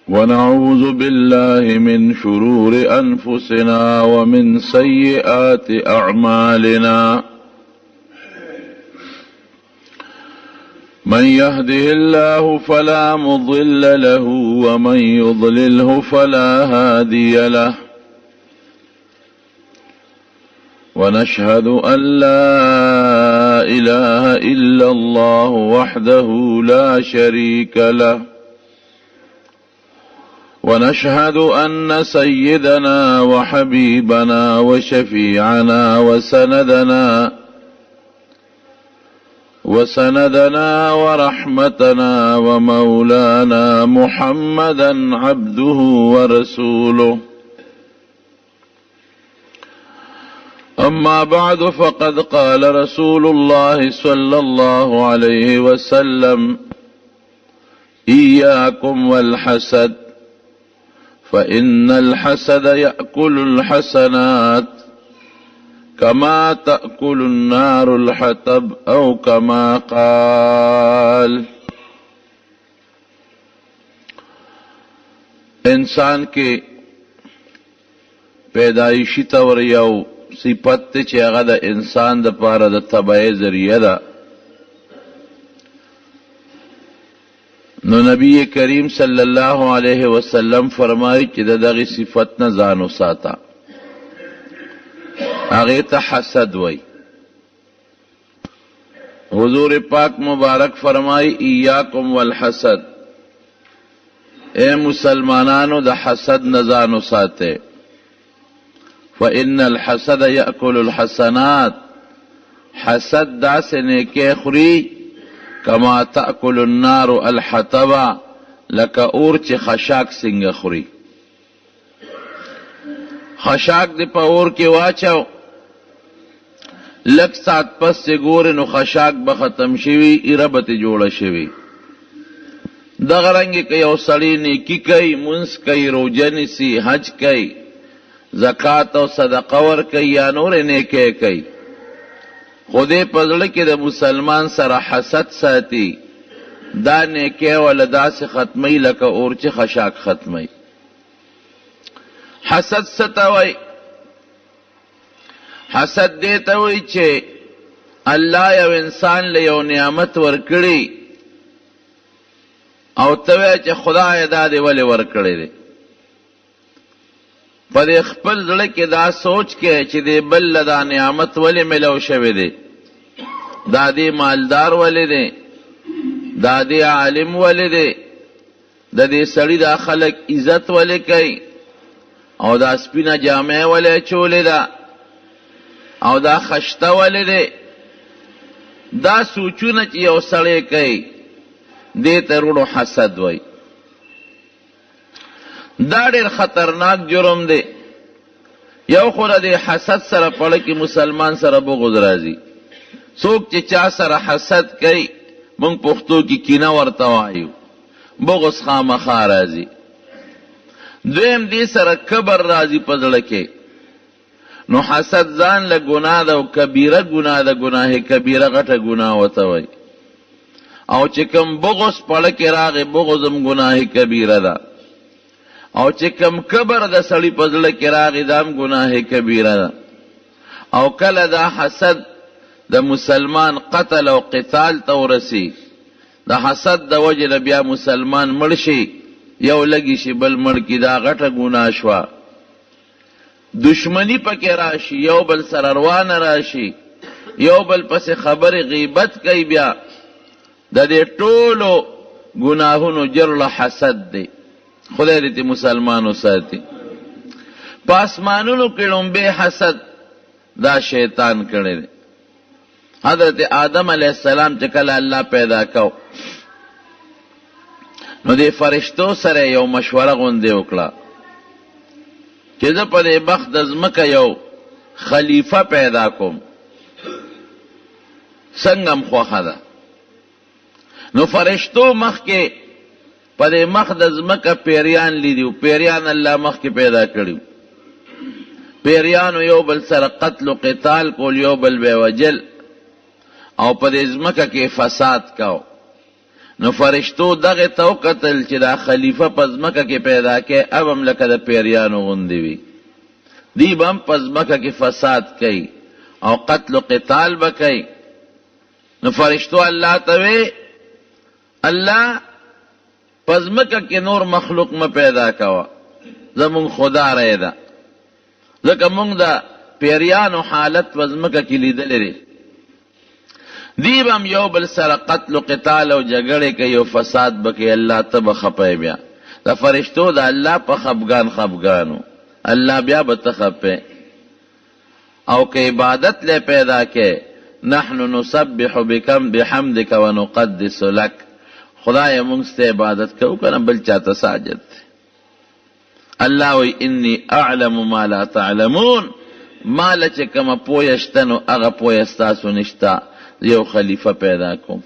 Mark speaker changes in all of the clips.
Speaker 1: ونعوذ بالله من شرور أنفسنا ومن سيئات أعمالنا من يهده الله فلا مضل له ومن يضلله فلا هادي له ونشهد أن لا إله إلا الله وحده لا شريك له ونشهد أن سيدنا وحبيبنا وشفيعنا وسندنا ورحمتنا ومولانا محمدا عبده ورسوله أما بعد فقد قال رسول الله صلى الله عليه وسلم إياكم والحسد فإن الحسد يأكل الحسنات كما تأكل النار الحطب أو كما قال. انسان کے پیدائشی طور یو صفت چی هغه د انسان د پاره د تبعی ذریعہ ده. نو نبی کریم صلی اللہ علیہ وسلم فرمائی چې دغه صفت نه ځان وساته. هغه ته حسد وای. حضور پاک مبارک فرمائی ایاکم والحسد، اے مسلمانانو د حسد نه ځان وساته. فإن الحسد يأكل الحسنات، حسد داسې نیکي خوري کما تأكل النار الحطب، لکه اور چې خشاک څنګه خوري. خشاک دی په اور کې واچو، لږ ساعت پس چې ګورې نو خشاک به ختم شوي، ایره به ترې جوړه شوي. دغه رنګې که یو سړی نیکي کوي، منځ کوي، روژه نیسي، حج کوي، زکات او صدقه ورکوي یا نور نیکی کوي، خو دې په زړه کې د مسلمان سره حسد ساتي، دا نیکی ولا داسې ختمی لکه اور چې خشاک ختمی. حسد څه ته وایي؟ حسد دې ته وایي چې الله یو انسان له یو نعمت ورکړي او ته وایې چې خدای دا دې ولې ورکړی دی. په دې خپل زړه کې دا سوچ کې چې دې بل له دا نعمت ولې ملو شوی دی، دا دې مالدار ولې دی، دا دې عالم ولې دی، د دې سړي دا خلک عزت ولې کوي، او دا سپینه جامې ولې چولې ده، او دا خشته ولې دی. دا سوچونه چې یو سړی کوي دې ته وروڼو حسد وایي. دا ډېر خطرناک جرم دی. یو خو د حسد سره پړه کې مسلمان سره بغض راځي. څوک چې چا سره حسد کوي، موږ پښتو کې کینه ورته وایو، بغض خامخا راځي. دویم دې سره کبر راځي په زړه کې. نو حسد ځان له ګناه ده او کبیره ګناه ده، ګناه کبیره غټه ګناه ورته وایي. او چې کوم بغض پړه کې راغی، بغض هم ګناه کبیره ده. او چې کم کبر د سړی په زړه کې راغی، دا هم ګناه کبیره ده. او کله دا حسد د مسلمان قتل او قتال ته ورسي، د حسد د وجې نه بیا مسلمان مړ شي، یو لګي شي بل مړ کی، دا غټه ګناه شوه. دشمنی پکې راشي، یو بل سره روانه راشي، یو بل پسې خبرې غیبت کوي، بیا د دې ټولو ګناهونو جرله حسد دی. خدای دې مسلمانو ساتي. په اسمانونو کې لومبه حسد دا شیطان کړی دی. حضرت آدم علیہ السلام چې کله الله پیدا کو، نو دې فرشتو سره یو مشوره غونډه وکړه چې زه په دې بخت د ځمکه یو خلیفه پیدا کوم، څنګه م خوښه ده. نو فرشتو مخکې په دې مخ د ځمکه پیریان لیدي، پیریان الله مخکې پیدا کړي. پیریانو یو بل سره قتل و قتال کول، یو بل به وجل، او په دې ځمکه کې فساد کاو. نو فرشتو دغه تو قتل چې دا خلیفہ پزمکه کې پیدا کې اب هم لکه د پیریانو غوندې وي دی به هم پزمکه کې فساد کوي او قتل و قتال به کوي نو فرشتو الله ته وی الله پزمکه کې نور مخلوق ما پیدا کوا زمون خدا رای ده ځکه مونږ د پیریانو حالت پزمکه کې لیدلې دی بم یو بل سره قتل و قتال او جګړه کوي او فساد بکي الله ته بخپای بیا دا فرشتو دا الله په خفغانو الله بیا به تخپه او که عبادت له پیدا کې نحن نسبح بكم بحمدك ونقدس لك خدای موږ ته عبادت کوو کنه بل چاته ساجد الله وی انی اعلم ما لا تعلمون ما لچ کما پویشتنو هغه پویستاسو نشتا یو خلیفہ پیدا کوم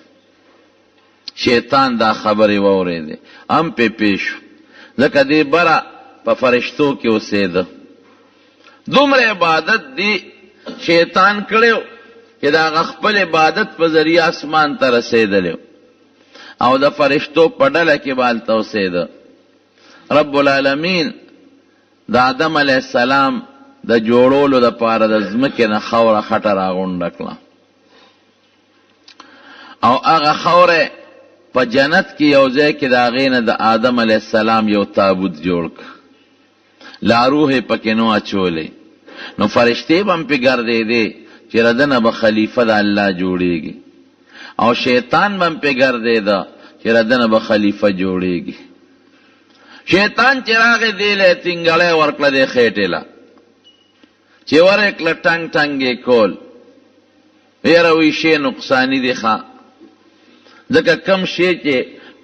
Speaker 1: شیطان دا خبرې واورېده هم په پیشو ځکه دې بره په فرشتو کې اوسېده دومره عبادت دی شیطان کړو چې دا خپل عبادت په ذریعہ اسمان ته رسېدلی او د فرشتو په ډله کې بالته اوسېده رب العالمین د آدم علیه السلام د جوړولو دپاره د ځمکې نه خوره خټه راغونډه کړه او هغه خوره په جنت کې یو ځای کې د هغې نه د آدم علیه السلام یو تابوت جوړ کړ لا روح پکې نو اچولې نو فرشتې به هم پې ګرځېدې چې ردنه به خلیفه د الله جوړېږي او شیطان به هم پې ګرځېده چې ردنه به خلیفه جوړېږي شیطان چې راغی دې له تینګړی ورکړه دې خېټې له چې ورکړه ټنګ ټنګ یې کول یاره وی شی نقصاني دی ښه ځکه کم شی چې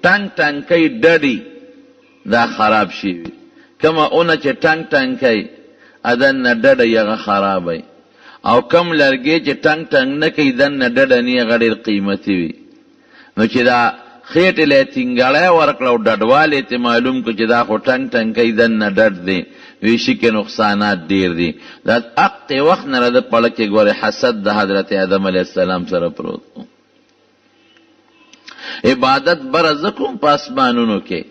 Speaker 1: ټنګ ټنګ کوي ډډي دا خراب شي وي کمه اونه چې ټنګ ټنګ کوي ادنه ډډه یې خرابوي او کم لرګی چې ټنګ ټنګ نه کوي دنه ډډه نه یې ډېر قیمتي وي نو چې دا خېټې له تینګړی ورکړه او ډډوالی ته معلوم کړو چې دا خو ټنګ ټنګ کوي دنه ډډ دی وی شي کې نقصانات ډېر دي دا اقې وخت نه د پړه کې ګورې حسد د حضرت آدم علیه السلام سره پروت و عبادت بره زه کوم په اسمانونو کې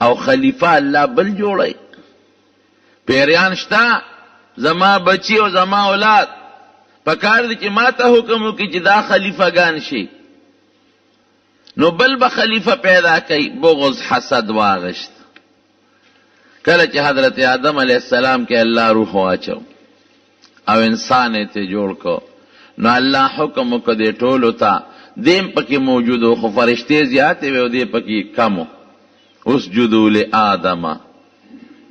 Speaker 1: او خلیفه الله بل جوړی پیریان شته زما بچی او زما اولاد پکار دی چې ما ته حکم وکړي چې دا خلیفهګان شي نو بل به خلیفه پیدا کوي بغض حسد واغشت کله چې حضرت آدم علیه السلام کې الله روح واچو او انسان یې ته جوړ کو نو الله حکم وکړ دې ټولو ته دیم پکې موجود و خو فرشتې زیاتې وې او دې پکې کم و اسجدوا لآدم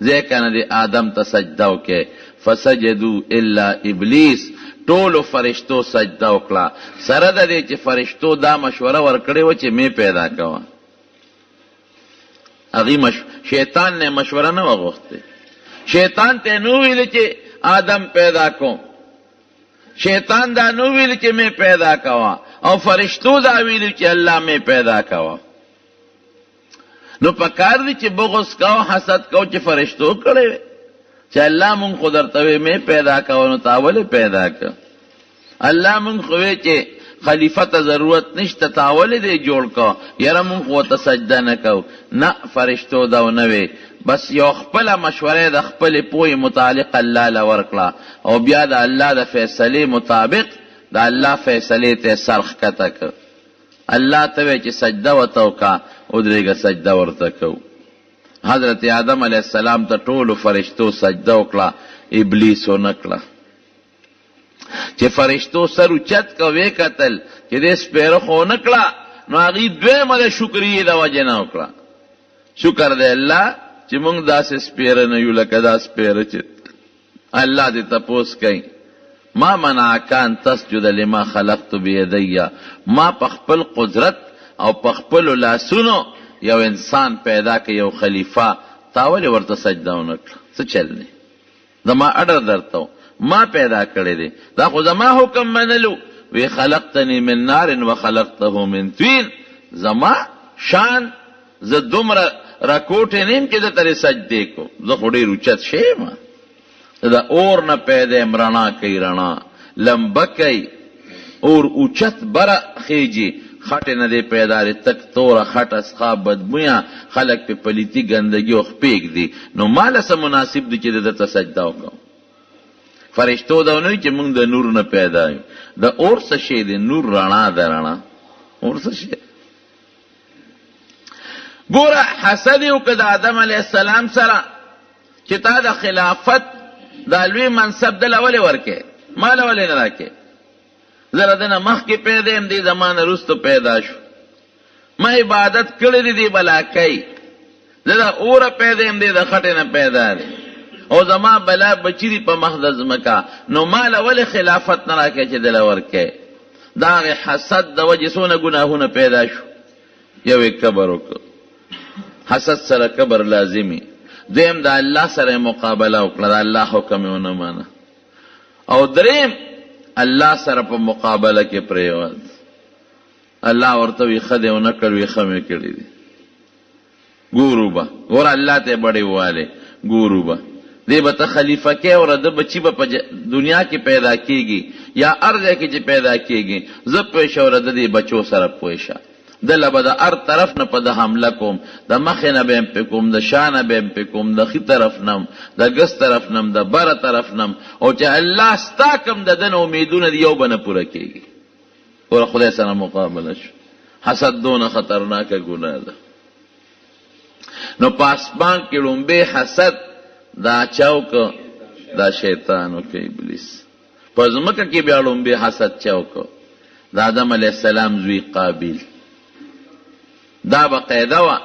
Speaker 1: ځکه نه د آدم ته سجده وکړې فسجدوا الا ابلیس ټولو فرشتو سجده وکړه سره د دې چې فرشتو دا مشوره ورکړې وه چې مې پیدا کوه هغې شیطان نه مشوره نه وه غوښتې شیطان ته نو ویلې چې آدم پیدا کوم شیطان دا نو ویلې چې مې پیدا کوه او فرشتو دا ویلې چې الله مې پیدا کوه نو پکار دی چې بغض کوو حسد کوو چې فرشتو کړی چې الله مونږ خو درته وی مې پیدا کوه نو تا ولې پیدا که الله مونږ خو وی چې خلیفه ته ضرورت نشته تا ولې دی جوړ که یاره مونږ خو ورته سجده نه کوو نه فرشتو دا ونه وی بس یو خپله مشوره د خپلې پوهې متعلق الله له ورکړه او بیا د الله د فیصلې مطابق د الله فیصلې ته سر ښکته که الله ته وی چې سجده ورته وکړه ودرېږه سجده ورته کوو حضرت آدم علیه السلام ته ټولو فرشتو سجده وکړه ابلیس ونه کړه چې فرشتو سر اوچت که ویې کتل چې دې سپېره خو ونه کړه نو هغې دویمه د شکریې د وجې نه وکړه شکر دی الله چې مونږ داسې سپېره نه یو لکه دا سپېره چې الله دې تپوس کوي ما منعک ان تسجد لما خلقت بیدی ما په خپل قدرت او په خپلو لاسونو یو انسان پیدا که یو خلیفه تا ولې ورته سجده ونه کړه څه چل دی زما اډر درته ما پیدا کړی دی دا خو زما حکم منلو وی خلقتنی من نار و خلقته من طین زما شان زه دومره راکوټې نیم چې د ترې سجدې کو زه خو ډېر اوچت شی یم د اور نه پیدا یم رڼا کوي رڼا لمبه کوي اور اوچت بره خیجي خټې نه دی پیدا دی، تک توره خټه سخا بدبویه، خلک پې پلیتي ګندګي او خپېږ دي، نو ماله څه مناسب دی چې د ده ته سجده وکړو؟ فرشتو دا ونه چې موږ د نور نه پیدا یو. د اور څه شی دی؟ نور رڼا ده، رڼا. اور څه شی؟ ګوره حسد یې وکړه د آدم علیه السلام سره چې تا د خلافت دا لوی منصب دله ولې ورکې، ماله ولې نه راکې؟ زه له ده نه مخکې پیدا یم، دې زما نه وروسته پیدا شو، ما عبادت کړی دی دې بلاکۍ، زه د اوره پیدا یم، دې د خټې نه پیدا دی، او زما بلا بچی دی په مخ د ځمکه، نو ماله ولې خلافت نه راکې چې دله ورکې؟ د هغې حسد د وجې څونه ګناهونه پیدا شو. یو یې کبر وکړ، حسد سره کبر لازمي. دویم د الله سره مقابله وکړه، د الله حکم یې ونه مانه. او دریم الله سره په مقابله کې پرېوت. الله ورته وي ښه دی ونه کړ، وي ښه مې کړي دي. ګورو به ګوره الله ته یې بړې ووالې، ګورو به دی به ته خلیفه کې او د بچی به په دنیا کې پیدا کېږي یا هر ځای کې چې پیدا کېږي، زه پوه شه او د دې بچو سره پوه شه. دله به د هر طرف نه په ده حمله کوم، د مخې نه به یم پې کوم، د شا نه به یم پې کوم، د ښي طرف نم، د ګس طرف نم، د بره طرف نم، او چې الله ستا کم د ده نه امیدونه دي یو به نه پوره کېږي. ګوره خدای سره مقابله شو. حسد دونه خطرناکه ګناه ده. نو په اسمان کې لومبې حسد دا چاوک دا شیطان او کې ابلیس، په ځمکه کې بیا لومبې حسد چاوک د آدم علیه السلام زوی قابیل. دا به قاعده وه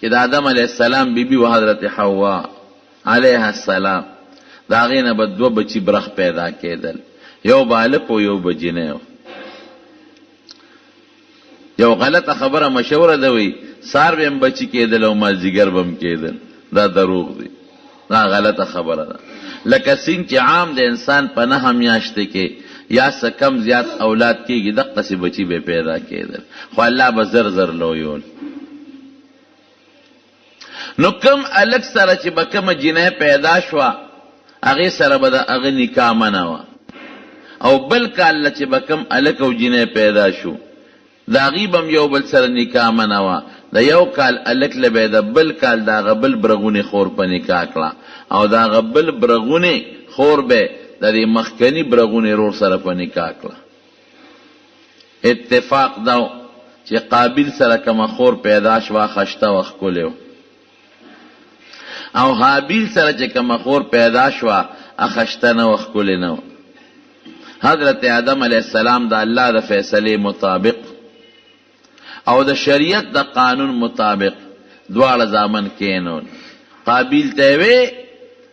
Speaker 1: چې د آدم علیه السلام بیبي و حضرت حوا علیه السلام د هغې نه به دوه بچي برخ پیدا کېدل، یو به هلک و یو به جینۍ و. یو غلطه خبره مشهوره ده وی سار به هم بچي کېدل او مازدیګر به هم کېدل، دا دروغ دی، دا غلطه خبره ده. لکه څنګه چې عام د انسان په نهه میاشتې کې یا څه کم زیات اولاد کېږي دقسې بچي به پیدا کېدل، خو الله به زر زر لویول. نو کم الک سره چې به کومه جینۍ پیدا شوه هغې سره به د هغه نکاح منه وه، او بل کال نه چې به کوم الک او جینۍ پیدا شو د هغې به هم یو بل سره نکاح منه وه. د یو کال الک له به د بل کال د هغه بل برغونې خور په نکاح کړه، او د هغه بل برغونې خور به د دې مخکني برغونې رور سره په نکاح کړه. اتفاق دا چې قابیل سره کومه خور پیدا شوه خشته و ښکلې و، او حابیل سره چې کومه خور پیدا شوه خشته نه و ښکلې نه و. حضرت آدم علیه السلام د الله د فیصلې مطابق او د شریعت د قانون مطابق دواړه زامن کېنول. قابیل ته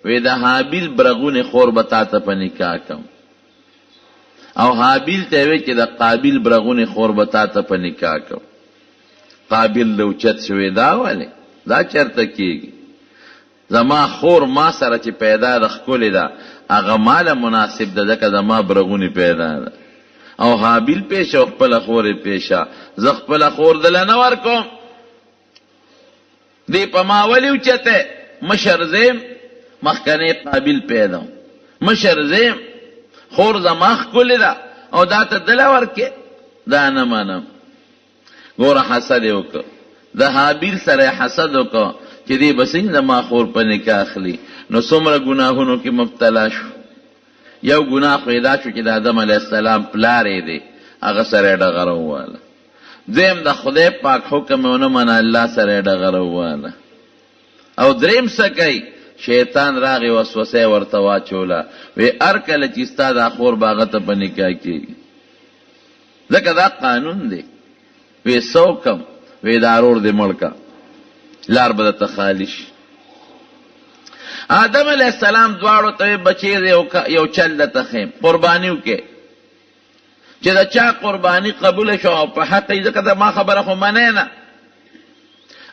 Speaker 1: وی د حابیل برغونې خور به تا ته په نکاح کم، او حابیل ته وی چې د قابیل برغونې خور به تا ته په نکاح کم. قابیل لوچت شوی دا ولې دا چرته کېږي؟ زما خور ما سره چې پیدا ده ښکلې ده هغه ماله مناسب ده ځکه زما برغونې پیدا ده، او حابیل پیشه او خپله خور یې پیشه، زه خپله خور دله نه ورکوم. دی په ما ولې اوچته مشر زیم مخکنی قابل پیدا مشر زیم خور زما ښکلې ده او دا ته دله ورکې، دا نه منم. ګوره حسد یې وکړه، د حابیل سره یې حسد وکړه چې دی به څنګه زما خور په نکاح اخلي، نو څومره ګناهونو کې مبتلا شو. یو ګناه خو یې دا شو چې د آدم علیه السلام پلار یې دی هغه سره یې ډغره وواله. دویم د خدای پاک حکم یې ونه منه، الله سره یې ډغره وواله. او دریم څه کوي؟ شیطان راغی وسوسه یې ورته واچوله، وی هر کله چې ستا دا خور به هغه ته په نکاح کېږي، ځکه دا قانون دی. وی څه وکم؟ وی دا رور دې مړ که، لار به درته خالي شي. آدم علیه السلام دواړو ته بچی یو چل درته ښیم، قرباني وکې چې د چا قرباني قبوله شو او په حق یې، ځکه ما خبره خو منې نه.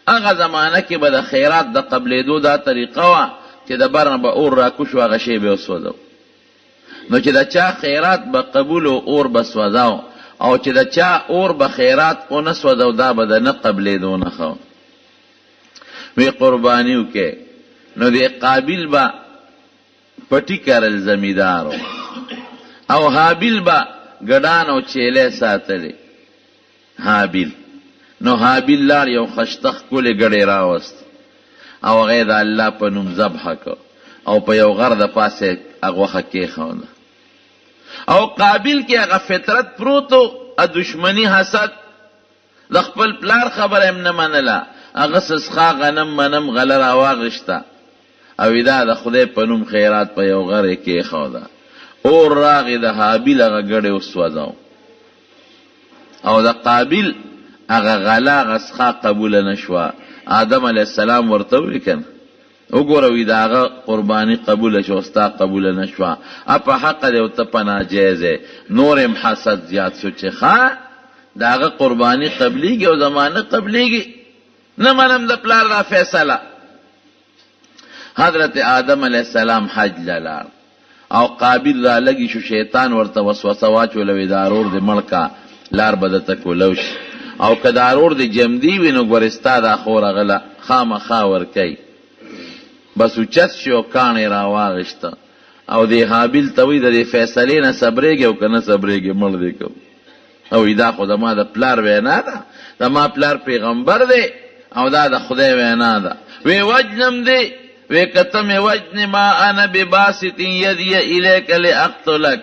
Speaker 1: هغه زمانه کې به د خیرات د قبلېدو دا طریقه وه چې د بر نه به اور راکوش و هغه شی به یې وسوځو، نو چې د چا خیرات به قبول و اور به سوځو، او چې د چا اور به خیرات ونه سوځو دا به د نه قبلېدو نښه. وی قرباني وکې، نو د قابیل به پټي کرل زمیدارو، او حابیل به ګډان او چیلې ساتلې. حابیل. نو حابیل لار یو خشتخ کولی گڑی راوست او هغه د الله په نوم ذبح کو او په یو غر د پاسه هغه کېښوده. او قابیل کې هغه فطرت پروتو ا دشمنی حسد د خپل پلار خبره هم نه منله، هغه سسخا غنم منم غله راواغشته او دا د خدای په نوم خیرات په یو غر کېښوده. اور راغی د حابیل هغه ګډې وسوځاو او د قابیل هغه غله هغه سخا قبوله نه شوه. آدم علیه السلام ورته وویل کنه وګوره وی د هغه قرباني قبوله شوه ستا قبوله نه شوه، په حقه دی او ته په ناجیزې نور هم حسد زیات شو چې ښه د هغه قرباني قبلیږي او زما نه قبلیږي، نه منم د پلار دا فیصله. حضرت آدم علیه السلام حج لاړ او قابل را لګي شو، شیطان ورته وسوسه واچوله وی دا رور دې مړ کا لار به درته کولو شي او که دا رور دې جمدي وي نو ګورې ستا دا خور هغه خامخا ورکوي. بس اوچت شو کاڼې راواغېسته او دې حابیل ته وایي د دې فیصلې نه صبرېږي او که نه صبرېږي مړ دې کوو. او دا خو زما د پلار وینا ده، زما پلار پیغمبر دی او دا د خدای وینا ده. وی وجنم دی وی کته مې وجنې ما انا بباسط یدی الیک لاقتلک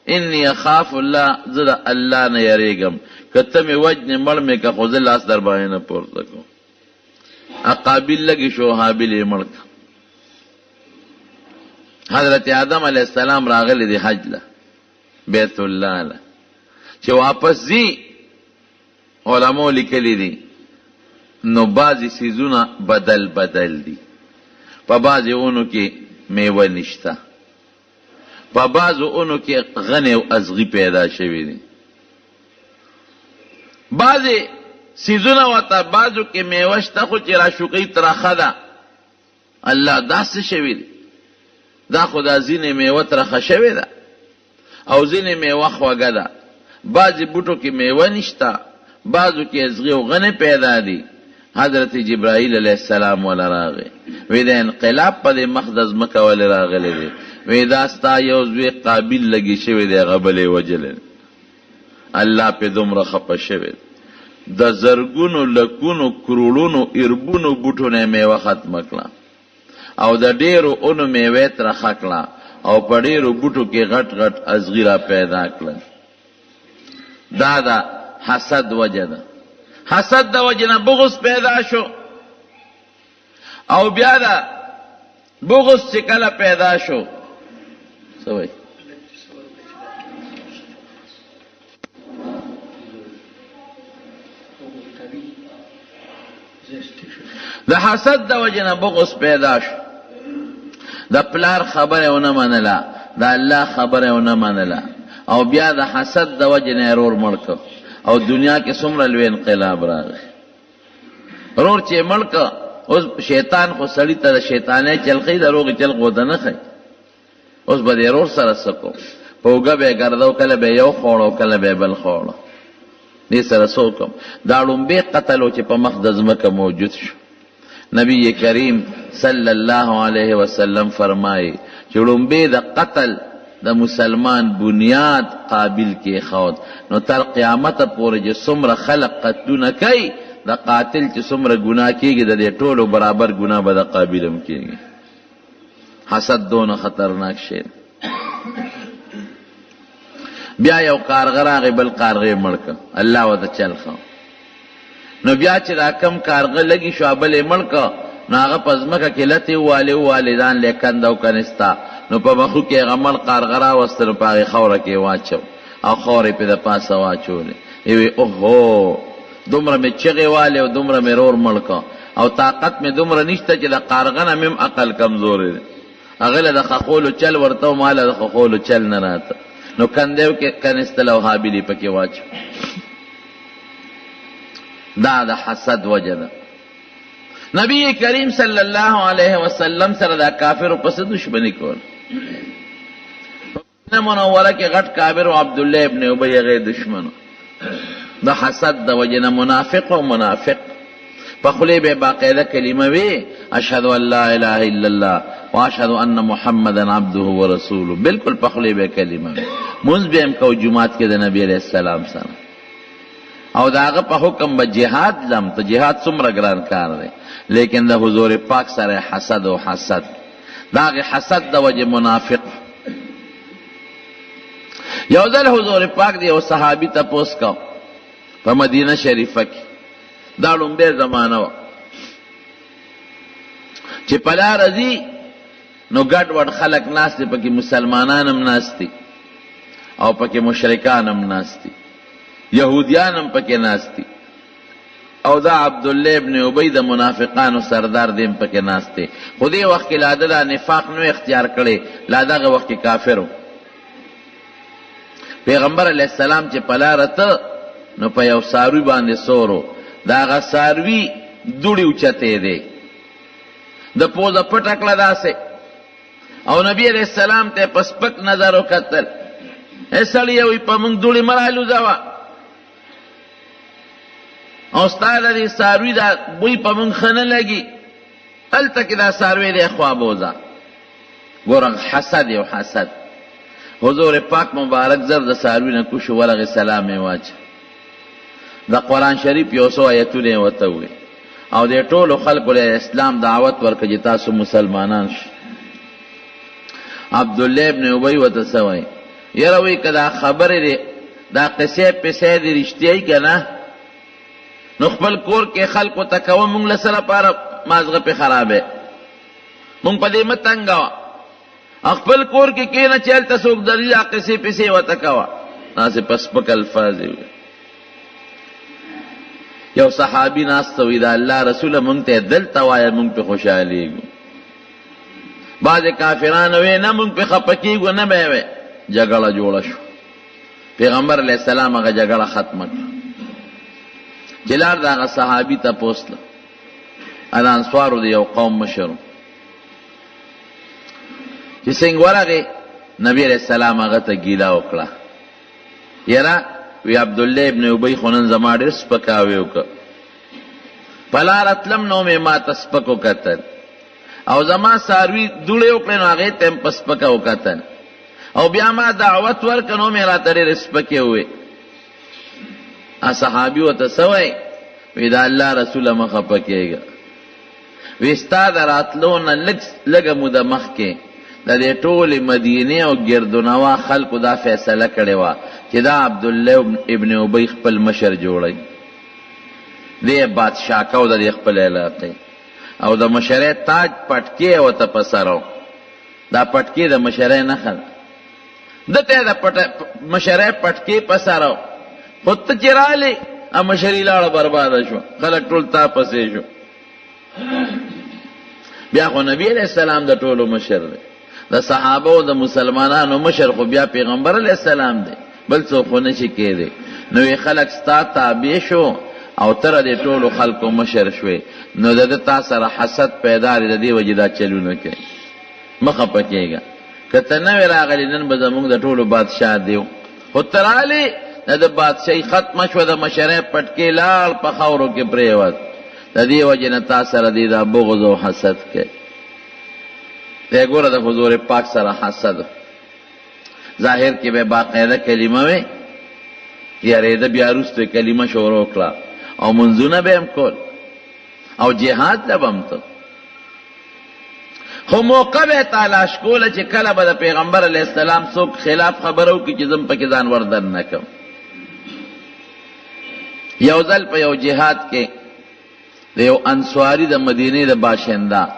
Speaker 1: انی اخاف الله، زه د الله نه یریږم، کته مې وجنې مړ مې که خو زه لاس در باندې نه پورته کوم. قابیل لګي شو حابیل یې مړ کړ. حضرت آدم علیہ السلام راغلی دی حج له بیت الله له چې واپس زی علماء لیکلی دی نو بعضی سیزونه بدل بدل دی، په بعضی اونو کې میوه نشته، په بعضو اونو کې غنی او ازغی پیدا شوی دی، بعضی سیزونه وته بعضو کې میوه شته خو چې راشوقی ترخه ده. الله داسې شوی دی دا خدا ځینې میوه ترخه شوې ده او ځینې میوه خوږه ده، بعضې بوټو کې میوه نشته، بعضو کې ازغي او غنې پیدا دي. حضرت جبرائیل علیه السلام ولا راغی وی د انقلاب په دې مخ د ځمکه ولې راغلی دی، وی دا ستا یو زوی قابل لګي شوی دی هغه بل یې وجلی. الله پې دومره خفه شوی د زرګونو لکونو کروړونو اربونو بوټو نه میوه ختمه کړه او د ډیرو اونو میوې ترخه کړه او په ډیرو بوټو کې غټ غټ ازغي را پیدا کړل. دا د حسد وجه ده. حسد د وجه نه بغض پیدا شو او بیا دا بغض چې کله پیدا شو څه وایي د حسد د وجه نه بغض پیدا شو. د پلار خبره ونه منله، د الله خبره ونه منله او بیا د حسد د وجه نه رور مړ کړ او دنیا کې څومره لوی انقلاب راغی. رور چې مړ کړ اوس شیطان خو سړي ته د شیطانۍ چل ښي د روغې چل خو ته نه ښي. اوس به د رور سره څه کوم، په اوږه به یې ګرده او کله به یو خوړ او کله به یې بل خوړ. دې سره څه وکړم؟ دا لومبی قتل و چې په مخ د ځمکه موجود شو. نبی کریم صلی الله علیه وسلم فرمایي چې لومبی د قتل د مسلمان بنیاد قابل کې خود نو تر قیامت پورې چې څومره خلق قتلونه کوي د قاتل چې څومره ګناه کېږي د دې ټولو برابر ګناه به د قابل هم کېږي. حسد دونه خطرناک شی. بیا یو کارغه راغی بل کارغه مړ کړ، الله ورته چل ښه. نو بیا چې دا کم کارغه لګي شو بل یې مړ کړ نو هغه په ځمکه کې لتې ووالې ووالې ځان له کنده او کنستا نو په مخو کې هغه مړ کارغه راوسته نو په هغې خوره کې واچو او خورې پې د پاسه واچولې. وی اوهو دومره مې چغې والې او دومره مې رور مړ کړ او طاقت مې دومره نشته چې د کارغه نه مې عقل کمزوری دی. هغې له د خخولو چل ورته و ما له د خخولو چل نه راته نو کندیو کې کنستل او حابیل یې پکې واچو. دا د حسد وجه ده. نبی کریم صلی الله علیه وسلم سره دا کافرو پس دشمنی کول. مدینه منوره کې غټ کافر او عبدالله ابن ابی هغه دشمنو د حسد د وجه نه منافق او منافق په خولې به باقاعده کلمه وی اشهد ان لا اله الا الله واشهد ان محمدا عبده ورسوله، بالکل په خولې به کلمه وی. مونږ به هم کو جمعات کې د نبی علیہ السلام سره او دا هغه په حکم به جهاد لم ته جهاد څومره ګران کار دی لیکن د حضور پاک سره حسد او حسد دا هغه حسد د وجه منافق. یو ځل حضور پاک دی او صحابي تپوس کو په مدینه شریفه کې دا لومبه زمانہ و چې په لار ځي نو ګډ وډ خلک ناست دي پکې مسلمانان هم ناست دي او پکې مشرکان هم ناست دي یهودیان هم پکې ناست دي او دا عبدالله ابن ابی د منافقانو سردار دیم پکې ناست دی خو دې وخت کې لا د نفاق نو اختیار کړی لا دغه وخت کې کافرو. پیغمبر علیه السلام چې په لاره ته نو په یو څاروي باندې سورو دا هغه څاروي دوړې اوچتې دی د پوزه پټه کړه داسې او نبی علیه السلام ته په سپک نظر وکتل ای سړیه وایي په موږ دوړې مه رالوځوه او ستا د دې څاروي دا بوی په موږ ښه نه لګي هلته کې دا څاروی دی خوا بوځه. ګوره حسد یو حسد. حضور پاک مبارک زر د څاروي نه کوش ورغې سلام یې واچه د قرآن شریف یو څو آیتونه یې ورته وویل او دې ټولو خلکو له اسلام دعوت ورکړه چې تاسو مسلمانان شئ. عبدالله ابن ابی ورته څه وایي یاره وایي که دا خبرې دی دا قصې پسې دي رښتیا که نه نو خپل کور کې خلکو ته کوه مونږ له سره پاره مازغه پې خرابې مونږ په دې مه تنګوه خپل کور کې کېنه چې هلته څوک دري دا قصې پسې ورته کوه داسې په سپک الفاظ یې وویل. یو صحابي ناسته وي د الله رسوله مونږ ته دلته وایه مونږ پې خوشحالېږو. بعضې کافرانو وی نه مونږ پې خفه کېږو نه به یې وی جګړه جوړه شو. پیغمبر علیه السلام هغه جګړه ختمه کړه چې لار د هغه صحابي تپوس له د انصارو د یو قوم مشر چې څنګه ورغې نبی علیه السلام هغه ته ګیله وکړه یاره وی عبدالله ابن ابی خو نن زما ډېر سپکاوی وکړه په لاره تلم نو مې ما ته سپک وکتل او زما څاروي دوړې وکړې نو هغې ته یې په سپکه وکتل او بیا ما دعوت ورکړه نو مې راته ډېرې سپکې ووې. صحابي ورته څه وایي وی د الله رسوله مه خفه کېږه وی ستا د راتلو نه لږه موده مخکې د دې ټولې مدینې او ګردونوا خلکو دا فیصله کړې وه چې دا عبدالله ابن ابی خپل مشر جوړی دی بادشاه کو د دې خپل علاقې او د مشرۍ تاج پټکې ورته په سر و دا پټکې د مشرۍ نښه ده دته د مشرۍ پټکې په سر و خو ته چې رالې مشري لاړه برباده شو خلک ټول تا پسې شو. بیا خو نبی علیہ السلام د ټولو مشر دی د صحابه او د مسلمانانو مشر خو بیا پیغمبر علیہ السلام دی بل څوک خو نشي کېدی. نو خلک ستا تابع شو او تر دې ټولو خلکو مشر شوې نو د تا سره حسد پیدا دی د دې وجې دا چلونه کوي مه خفه کېږه که ته نه وې راغلې نن به زموږ د ټولو بادشاه دی خو ته رالې د بادشاهي ختمه شوه د مشرۍ پټکې لاړ په خاورو کې پرېوت د دې وجې نه تا سره دی دا بغض او حسد کوي. دی ګوره د حضور پاک سره حسد ظاهر کې به باقاعده کلمه وی یارېده بیا وروسته کلمه شروع کړه او منځونه به هم کول او جهاد ته به هم ته خو موقع به تلاش کوله چې کله به د پیغمبر علیه السلام څوک خلاف خبره وکړي چې زم پکې ځان وردن نه کوم. یو ځل په یو جهاد کې د یو انصاري د مدینې د باشنده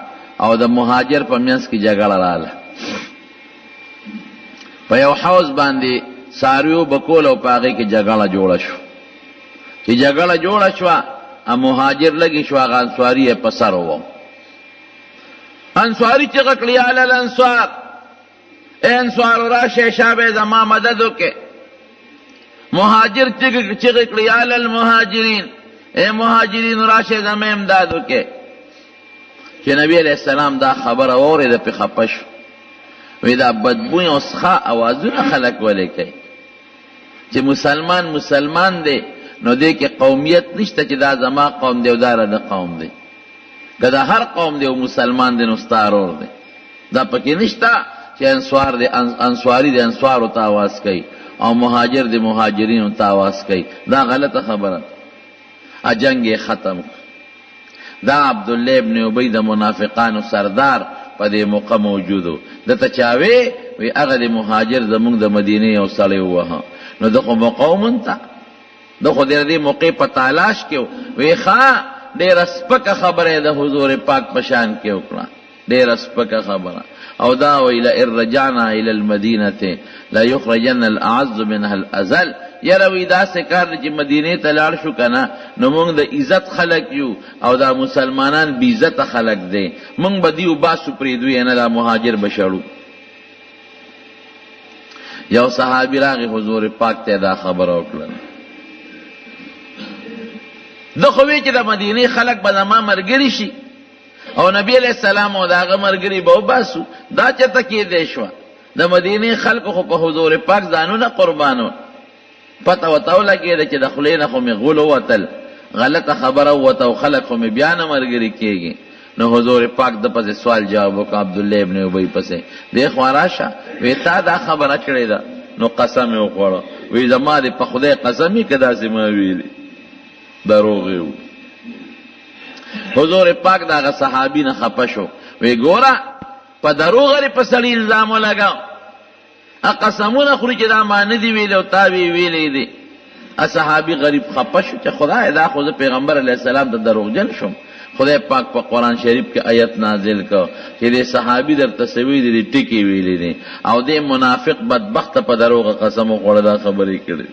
Speaker 1: او د مهاجر په منځ کې جګړه رااله په یو حوض باندې څارویو بکول او په هغې کې جګړه جوړه شو چې جګړه جوړه شوه مهاجر لګې شو هغه انصاري یې په سر وو انصاري چغه کړي یا الانصار اے انصارو راشئ شابه زما مدد وکړئ مهاجر چغه کړي یا المهاجرین اے مهاجرین راشئ زما امداد وکړئ چې نبی علیہ السلام دا خبره واورېده پې خفه شو وی دا بدبوی او څښه اوازونه خلک ولې کوي چې مسلمان دی نو دې کې قومیت نشته چې دا زما قوم دی او دا رده قوم دی که دا هر قوم دی او مسلمان دی نو ستا ورور دی دا پکې نشته چې انصاري دی انصارو ته آواز کوي او مهاجر د مهاجرینو تاواز کوي، دا غلطه خبره. جنگ ختم. دا عبدالله ابن ابی د منافقانو سردار په دې موقع موجودو. دته چاوي وی هغه د مهاجر زمونږ د مدینه یو سړی ووهه، نو دغه مقاومن ته دغه دې موقع په تلاش کې وی ښا ډېره سپکه خبره د حضور پاک په شان کې وکړه، ډېره سپکه خبره. او دا وی لئن رجعنا الى المدینه لا یخرجن الاعز منها الاذل. یره وی داسې کار چې مدینې ته لاړ شو کنه نو موږ د عزت خلق یو او دا مسلمانان بی عزت خلق دی، موږ به دیو باسو پرېږدو نه دا مهاجر بشړو. یو صحابي راغی حضور پاک ته دا خبره وکړه، ده خو وی چې د مدینې خلق به زما ملګري شي او نبی علیہ السلام او د هغه ملګري به وباسو. دا چېرته کېدی شوه؟ د مدینې خلکو خو په حضور پاک ځانونه قربانو. پته ورته ولګېده چې د خولې نه خو مې غول ووتل، غلطه خبره ووته او خلک خو مې بیا نه ملګري کېږي. نو حضور پاک د پسې سوال جواب وکړه عبدالله ابن ابی پسې، دې خوا راشه وی تا دا خبره کړې ده. نو قسم یې وخوړه، وی زما دې په خدای قسم یې که داسې ما ویلي، دروغ یې و. حضور پاک دا هغه صحابي نه خفه شو، وی ګوره په دروغ لري په سړي الزام ولګاو، قسمونه خوري چې دا ما نه دي ویلي او تا ویلي دي. صحابي غریب خفه شو چې خدای دا خو زه پیغمبر علیه السلام ته دروغجن شم. خدای پاک په قرآن شریف کې آیت نازل کړ چې دې صحابي درته سوي دي ټکي ویلي دي او دې منافق بدبخت په دروغه قسم وخوړه، دا خبرې کړې.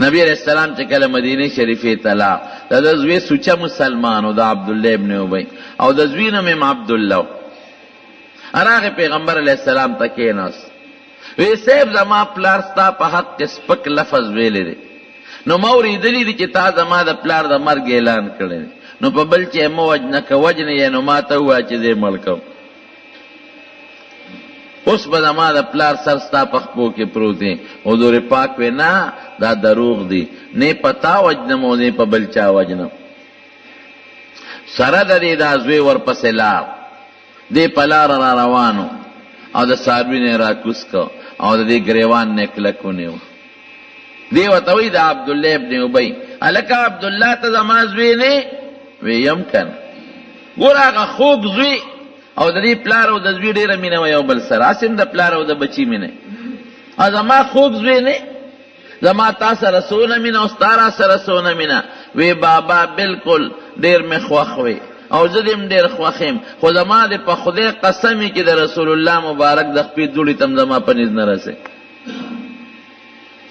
Speaker 1: نبی علیہ السلام چې کله مدینه شریفه ته لاړ، د زوی سوچه مسلمان او د عبدالله ابن ابی او د زوی نوم عبدالله راغی پیغمبر علیہ السلام ته کېناست. وی صاحب زما پلار ستا په حق کې سپک لفظ ویلی دی، نو ما اورېدلی دي چې تا زما د پلار د مرګ اعلان کړی دی، نو په بل چې مه وجنه که وجنه یې نو ما ته ووایه چې زه یې مړ کړم. اوس به زما د پلار سر ستا په خپو کې پروت دی. حضور پاک وی نه دا دروغ دی، نه په تا وجنم او نه په بل چا وجنم. سره د دې دا زوی ورپسې لاړ، دې په لاره را روانو او د څاروي نه یې راکوز کړ او د دې ګریوان نه یې کلک ونیو. دی ورته وایي د عبدالله ابن ابی هلکه عبدالله ته زما زوی نه؟ وی یم کنه. ګوره هغه خوږ زوی او د دې پلار او د زوی ډېره مینه وه یو بل سره، هسې د پلار او د بچي مینه. او زما خوږ زوی نه؟ زما تا سره څونه مینه او ستا را سره څونه مینه؟ وی بابا بلکل ډېر مې خوښ وی او زه دې هم ډېر خوښ یم، خو زما د په خدای قسم چې د رسول الله مبارک د خپې دوړې ته هم زما په نیز نه رسې.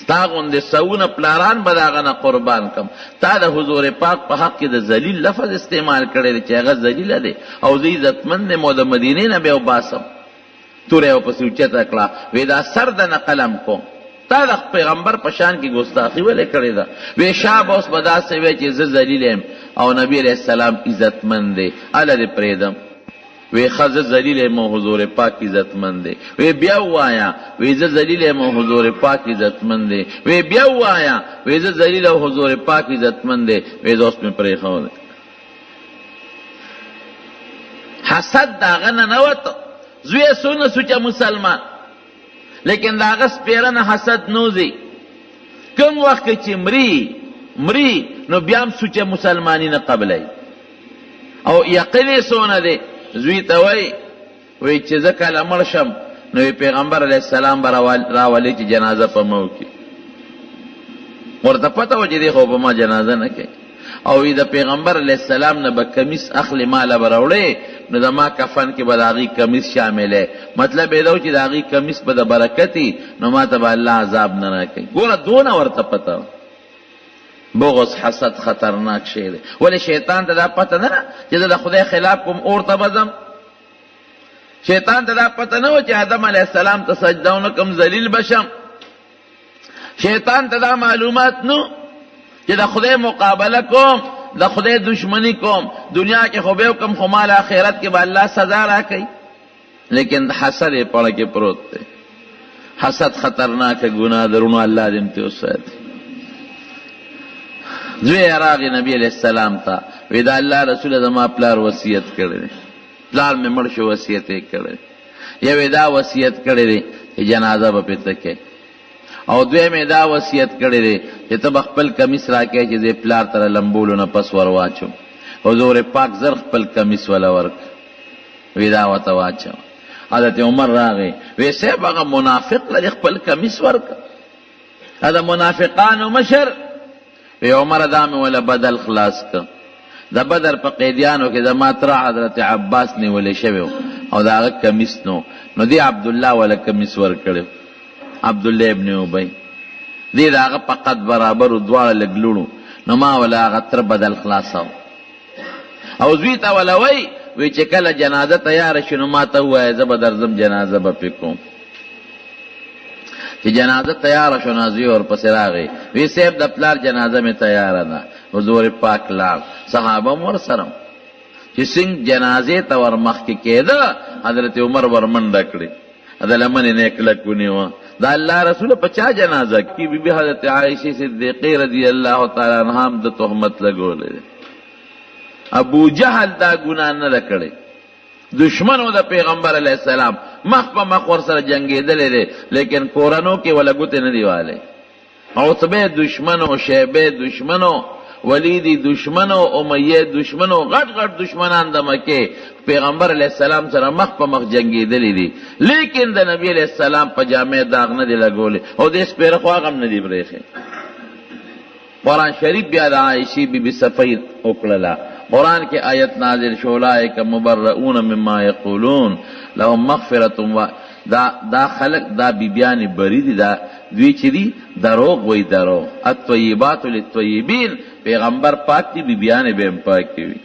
Speaker 1: تا غوندې سوونه پلاران به د هغه نه قربان کم. تا د حضور پاک په حق کې د ذلیل لفظ استعمال کړی دی چې هغه ذلیله دی او زه عزتمند یم او د مدینې نه به وباسم. توره یې ورپسې اوچته کړه، وی دا سر د نه قلم کوم. تا د پیغمبر په شان کې ګستاخي ولې کړې ده؟ وی شا به اوس به داسې وی چې زه ذلیل یم او نبی علیہ السلام عزتمند دی، هله دې پرېږدم. وی ښه زه ذلیل یم او حضور پاک عزتمند دی. وی بیا ووایه، وی زه ذلیل یم او حضور پاک عزتمند دی. وی بیا ووایه، وی زه ذلیل او حضور پاک عزتمند دی. وی زه اوس مې پرېښودی. حسد د هغه نه نه وته. زوی یې څونه سوچه مسلمان، لیکن د هغه سپېره نه حسد نوځي. کوم وخت کې چې مري نو بیا هم سوچه مسلمانی نه قبلوي. او یقین یې څونه دی، زوی ته وایي چې زه کله مړ شم نو پیغمبر علیه السلام به راولي چې جنازه په ما وکړي. ورته پته وه چې دی خو په ما جنازه نه کوي. او د پیغمبر علیه السلام نه به کمیس اخلي ماله به راوړی، نو زما کفن کې به د هغې کمیس شاملی. مطلب یې دا و چې د هغې کمیس به د برکتي، نو ما ته به الله عذاب نه راکوي. ګوره دونه ورته پته. بغض حسد خطرناک شی دی. ولی شیطان ته دا پته نه چې زه د خدای خلاف کوم اور ته به ځم. شیطان ته دا پته نه و چې آدم علیه السلام ته سجده ونه کم ذلیل بشم. شیطان ته دا معلومات نو چې د خدای مقابله کوم، د خدای دشمنی کوم، دنیا کې خو به وکم خو مال آخرت کې به الله سزا راکوي. لیکن حسد یې پړه کې پروت دی. حسد خطرناکه ګناه درونو، الله دې امتې وساتي. زوی راغی نبی علیہ السلام ته، وی دا الله رسول زما پلار وصیت کړی دی، پلار مې مړ شو وصیت یې کړی. یو دا وصیت کړی دی چې جنازه به پته کې، او دوی دا وصیت کړی دی چې ته خپل کمیس راکې چې زه پلار تر لمبولو نه پس ور واچو. حضور پاک زر خپل کمیس ولا ورک وی دا وته واچو. حضرت عمر راغی وی صاحب هغه منافق لري خپل کمیس ورک، دا منافقانو مشر. وی عمر دا مې ولا بدل خلاص ک. د بدر په قیدیانو کې د ماتره حضرت عباس نیولې شوی او دا هغه کمیس نو دی عبدالله ولا کمیس ورکړو، عبدالله ابن ابی دی دا هغه فقط برابر دواړه لګلونو، نو ما ولا هغه تر بدل خلاصاو. او زوی ته ولا وی چې کله جنازه تیار شي نو ما ته ووایه زه به درځم جنازه به پې کوم. چې جنازه تیار شو نو زوی ورپسې راغی وی صاحب د پلار جنازه مې تیاره ده. حضور پاک لاړ، صحابه هم ورسره. چې څنګه جنازې ته ور مخکې کېده حضرت عمر ورمنډه کړې، د لمنې نه یې کلک ونیوه. دا الله رسول په چا جنازه کې بی بی حضرت عائشہ صدیقہ رضی الله تعالی عنها هم د تهمت لګولې. ابو جهل دا ګناه نه کړې، دشمنو د پیغمبر علیه السلام مخ په مخ ورسره جنګېدلی دی، لیکن کورنو کې ولا ګوتې نه دی والی. عتبه دشمنو، شیبه دشمنو، ولیدی دشمنو، امیه دشمنو، غټ غټ دشمنان د مکې پیغمبر علیہ السلام سره مخ په مخ جنگیدلی دي، لیکن د نبی علیہ السلام په جامع داغ نه دی لګولې او د سپیره خو هغه هم نه دی برېښې. قرآن شریف بیا د عایشې بی بی صفی وکړله. قرآن کې آیت نازل شو اولئک مبرؤون مما یقولون لهم مغفرة. دا خلق دا بیبیان بری دي، دا دوی چې دي دروغ وی دروغ. الطیبات للطیبین، پیغمبر پاک دی بیبیان به هم پاک وي.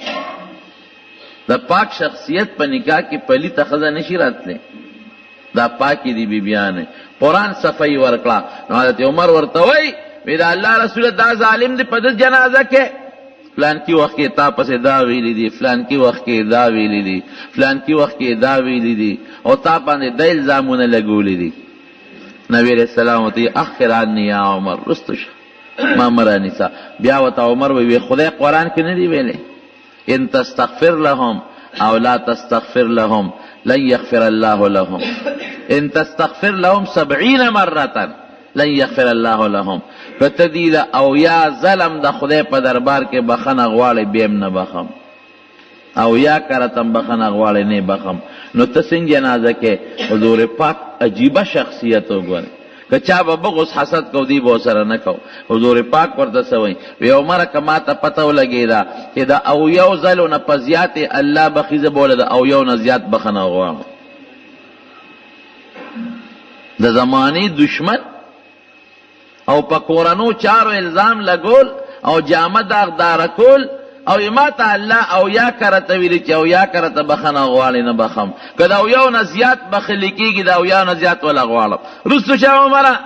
Speaker 1: دا پاک شخصیت په نکاح کې پلیته ښځه نشي راتلی، دا پاکی دی بیبیان. قرآن صفحی ورکړه. نو حضرت عمر ورته وی دا الله رسول دا ظالم دی په دې جنازه کې فلان کی وخت کې تا پسې دا ویلی دی، فلان کی وخت کې دا ویلی دی، فلان کی وخت کې دا ویلی دی، او تا باندې د الزامونه لګولی دي. نبی علیہ السلام ته اخر عني یا عمر، رستو شه ما مرانی سا. بیا وته عمر وی خدای قرآن کې نه دی ویلې ان تستغفر لهم او لا تستغفر لهم لن يغفر الله لهم، ان تستغفر لهم 70 مرة لن يغفر الله لهم. فتدیل او یا ظلم د خدای په دربار کې بخنه غواړي بیم نه بخم، او یا کرتم بخنه غواړي نه بخم. نو ته څنګه جنازه کې حضور پاک عجیبه شخصیت وګورئ. که چا به بغض حسد کو دی به سره نه کو. حضور پاک ورته سوی وی عمر کما ته پته ولګیدا چې دا او یو ځلو نه په زیات الله بخیزه بوله دا او یو نه زیات بخنه غواړم. د زمانی دشمن او په کورانو چارو الزام لګول او جامه داغدار کول او اماته الله او یا کرته ویلی چې او یا کرته بخنه غواړي نه بخم. که دا او یو نه زیات بخلی کېږي دا او یا نه زیات ولا غواړم. رستو شه عمره.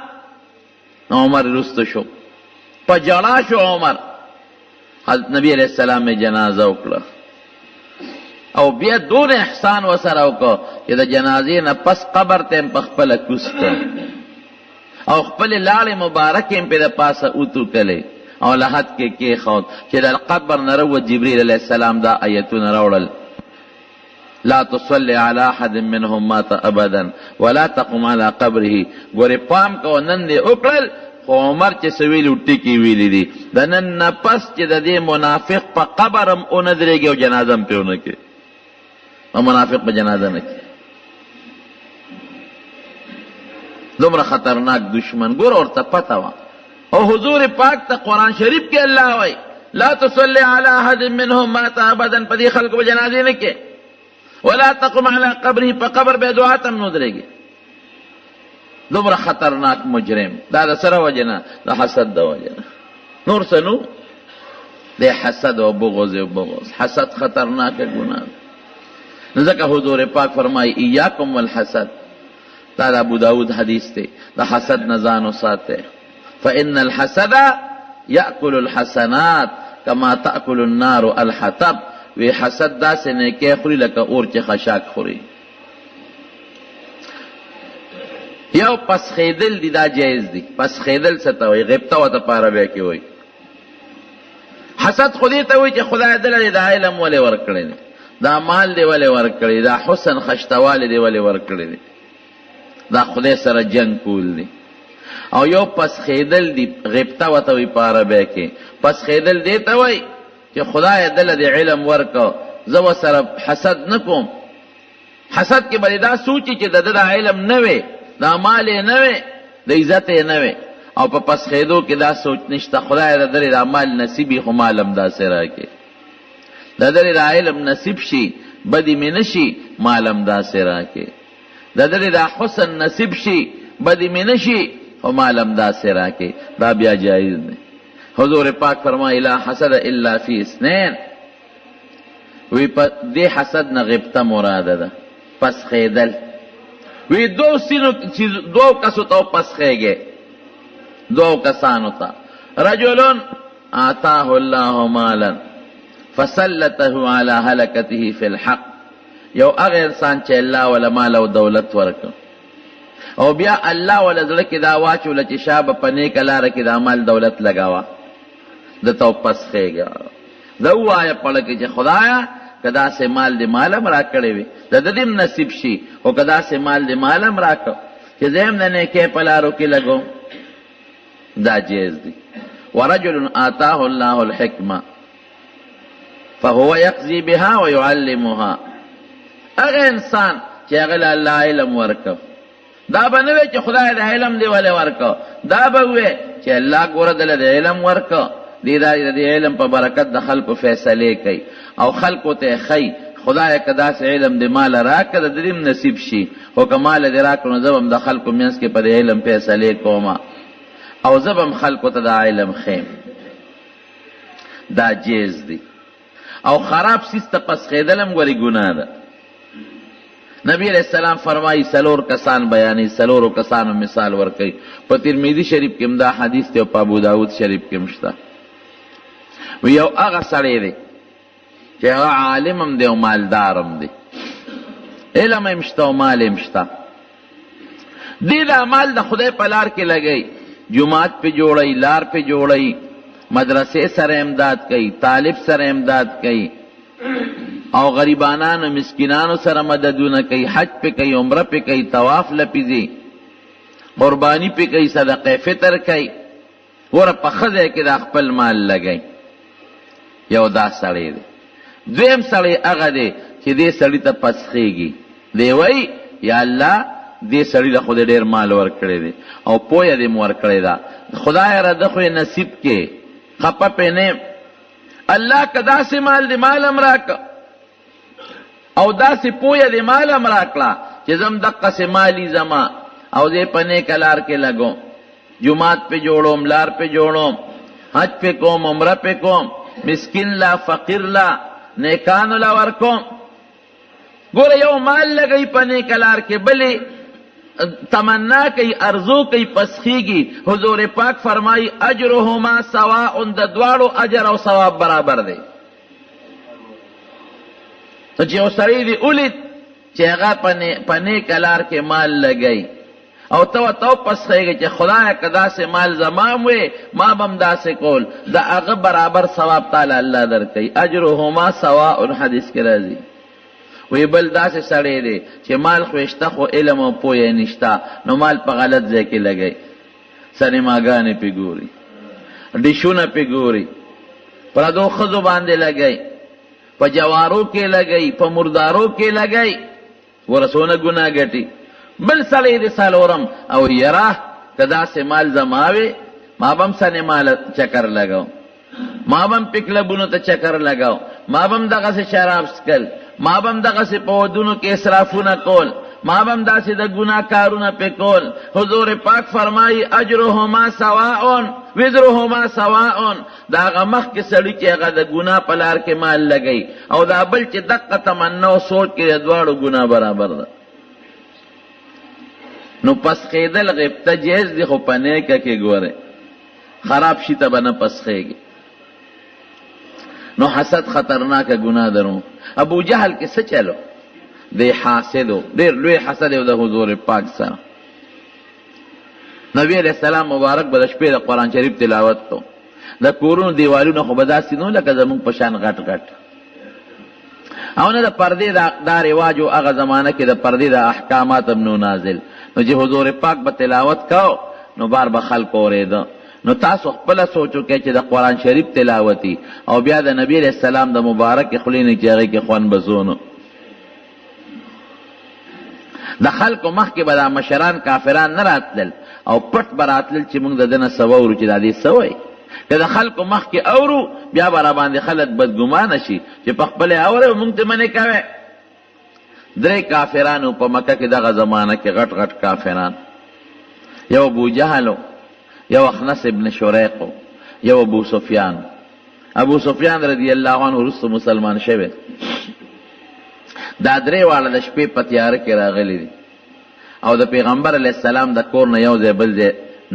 Speaker 1: عمر رستو شو، په جړا شو عمر. حضرت نبی علیہ السلام جنازه وکړه او بیا دون احسان وسره وکړه چې د جنازې نه پس قبر ته په خپله کوز کړ او خپل لاړې مبارک هم په د پاسه اوتو کلی او لحد کې کېښود چې د قبر نه روت جبریل علیه السلام دا آیتونه راوړل لا تصلي على احد منهم مات ابدا ولا تقم على قبره. ګورې پام کوه نن دې وکړل خو عمر چې څه ویلي ټکي ویلي دي د نن نه پس چې د دې منافق په قبر هم ونه درېږي او جنازه هم پرې ونه کړي او منافق په جنازه نه کړي. دومره خطرناک دشمن ګور ورته پته وه. او حضور پاک ته قرآن شریف کې الله وایي لا تصلي على احد منهم مات ابدا، په دې خلکو به جنازې نه کې. ولا تقم على قبره، په قبر به دعا ته هم نه درېږي. دومره خطرناک مجرم. دا د سره وجه نه د حسد د وجه نه، نور څه نو د حسد او بغض او بغض. حسد خطرناکه ګناه ده. ځکه حضور پاک فرمایي ایاکم والحسد. دا د ابو داود حدیث دی. د حسد نه ځان وساتئ فإن الحسد يأكل الحسنات كما تأكل النار الحطب. وی حسد داسې نیکۍ خوري لکه اور چې خشاک خوري. یو پس خیدل دی دا جایز دی. پس خیدل څه ته وایي؟ غیبته ورته په عربیه کې وایي. حسد خو دې ته وایي چې خدای دله د علم ولې ورکړی دی. دا مال دی ولی ورکړی، دا حسن خشتوالی دی ولی ورکړی دی، دا خدای سره جنگ کول دی. او یو پس خیدل دی، غبطه وته وی په عربی کې. پس خیدل دی ته وای چې خدای دله د علم ورکو، زه ورسره حسد نه کوم. حسد کې بلې دا سوچي چې د ده د علم نه وی، دا مال یې نه وی، د عزت یې نه وی. او په پس خیدو کې دا سوچ نشته خدای د ده د مال نصیبي خو مال همداسې راکړي، د ده د علم نصیب شي بدي مې نه شي مال همداسې راکړي، د ده د حسن نصیب شي بدي مې نه شي خو مال همداسې راکړي. دا بیا جایز دی. حضور پاک فرمایي لا حسد الا فی اثنین، وی په دې حسد نه غبطه مراده ده، پس خیدل. وی دو سینو دو کسو ته پس خیږي، دو کسانو ته. رجل آتاه الله مالا فسلطه على هلكته في الحق، یو هغه انسان چې الله ولا مال او دولت ورکړ او بیا الله ولا زړه کې دا واچوله چې شابه په نیکه لاره کې دا مال دولت لګاوه، د تو پس خیږي. دا ووایه پړه کې چې خدایا که داسې مال دې مالم را کړی وي د ده دې نصیب شي، خو که داسې مال دې مالم را کړ چې زه هم د نیکۍ په لارو کې لګوم، دا جیز دی. ورجل آتاه الله الحکمه فهو یقضي بها ويعلمها، هغه انسان چې هغه الله علم ورکو، دا به نه وی چې خدای د علم دی ولې ورکو، دا به وی چې الله ګوره دله د علم ورکو، دی دا د علم په برکت د خلکو فیصلې کوي او خلکو ته خی خدای که داسې علم د مال راکړه د دې نصیب شي، خو که مال دې راکړو نو زه به هم د خلکو منځ کې په د علم فیصلې کوم او زه به هم خلکو ته د علم خیم، دا جیز دی. او خراب سیس ته پس خیدل هم ګورې ګناه ده. نبی علیہ السلام فرمائی سلور کسان بیانی، سلورو کسانو مثال ورکی. په ترمذی شریف کې دا حدیث ته او په ابو داود شریف کې مشته. و یو هغه سړی دی چې هغه عالم هم دی او مالدار هم دی، علم هم شته او مال هم شته. دې دا مال د خدای په لار کې لګی، جماعت پہ جوړی، لار پہ جوړی، مدرسې سره امداد کوي، طالب سره امداد کوي او غریبانانو مسکینانو سره مددونه کوي، حج پہ کوي، عمره پہ کوي، طواف لپیزي، قربانی پہ کوي، صدقه فطر کوي، ور په خزه کې د خپل مال لګی. یو دا سړی دی. دویم سړی هغه دی چې دې سړی ته پسخېږي، دی وای یا الله دې سړی له خدای ډېر مال ورکړی دی او پویه دې مو ورکړی ده، خدای را ده خو یې نصیب کې خپه پې نه، الله که داسې مال دې مال هم راکړه او داسې پویه دې مال هم راکړه چې زم دقسې مالی زما او دې په نیکه لار کې لګوم، جماعت پې جوړوم، لار پې جوړوم، حج پې کوم، عمره پې کوم، مسکین لا فقیر لا نیکانو لا ورکوم. ګوره یو مال لګی په نیکه لار کې، بلې تمنا کوي، ارزو کوي، پسخیږي. حضور پاک فرمایي اجرهما سواء، د دواړو اجر او ثواب برابر دی. چې یو سړی دی ولید چې هغه په نیکه لار کې مال لګی او تو پسخیږي چې خدای که داسې مال زما وی ما به هم داسې کول، د هغه برابر ثواب تعالی الله درکوي. اجرهما سواء حدیث کې راځي. وی بل داسې سړی دی چې مال خو شته خو علم او پوهه نشته، نو مال په غلط ځای کې لګی، سینماګانې پې ګوري، ډیشونه پې ګوري، پردو ښځو باندې لګی، په جوارو کې لګی، په مردارو کې لګی، ورسونه ګناه ګټي. بل سړی دی څلورم او یراه که داسې مال زما وی ما به هم سینما چکر لګاو، ما به هم په کلبونو ته چکر لګاو، ما به هم دغسې شراب څکل، ما به هم دغسې په ودونو کې اسرافونه کول، ما به هم داسې د ګناه کارونه پې کول. حضور پاک فرمایي اجرهما سواء وزرهما سواء، د هغه مخکې سړي چې هغه د ګناه په لار کې مال لګوي او دا بل چې دقه تمنا او سوچ کې د دواړو ګناه برابر ده. نو پس خیدل غبطه جیز دی، خو په نیکه کې ګوره خراب شي ته به نه پس خیږي. نو حسد خطرناکه ګناه درو. ابو جهل کې څه چلو؟ دی حاسدو، ډېر لوی حسد یو د حضور پاک سره. نبی علیہ السلام مبارک به د شپې د قرآن شریف تلاوت کو، د کورونو دیوالونه خو به داسې نو لکه زمونږ په شان غټ غټ، او نه د پردې دا رواج او هغه زمانه کې د پردې د احکامات هم نو نازل، نو چې حضور پاک به تلاوت کو نو بار به خلق اورېده. نو تاسو خپله سوچو کې چې د قرآن شریف تلاوتي او بیا د نبی علیہ السلام د مبارک خولې نه چې هغې کې خوند بزونو. د خلکو مخکې به دا مشران کافران نه راتلل او پټ به راتلل چې موږ د ده نه څه واورو چې دا دې څه وایي. که د خلکو مخکې اورو بیا به راباندې خلک بدګمانه شي چې په خپلې اورې موږ ته منې کوې. 3 کافرانو په مکه کې دغه زمانه کې غټ غټ کافران، یو ابو جهل، یو اخنس ابن شریق، یو ابو سفیان. ابو سفیان رضی الله عنه وروسته مسلمان شوی. دا 3 واړه د شپې په تیاره کې راغلي دي او د پیغمبر علیه السلام د کور نه یو ځای بل ځای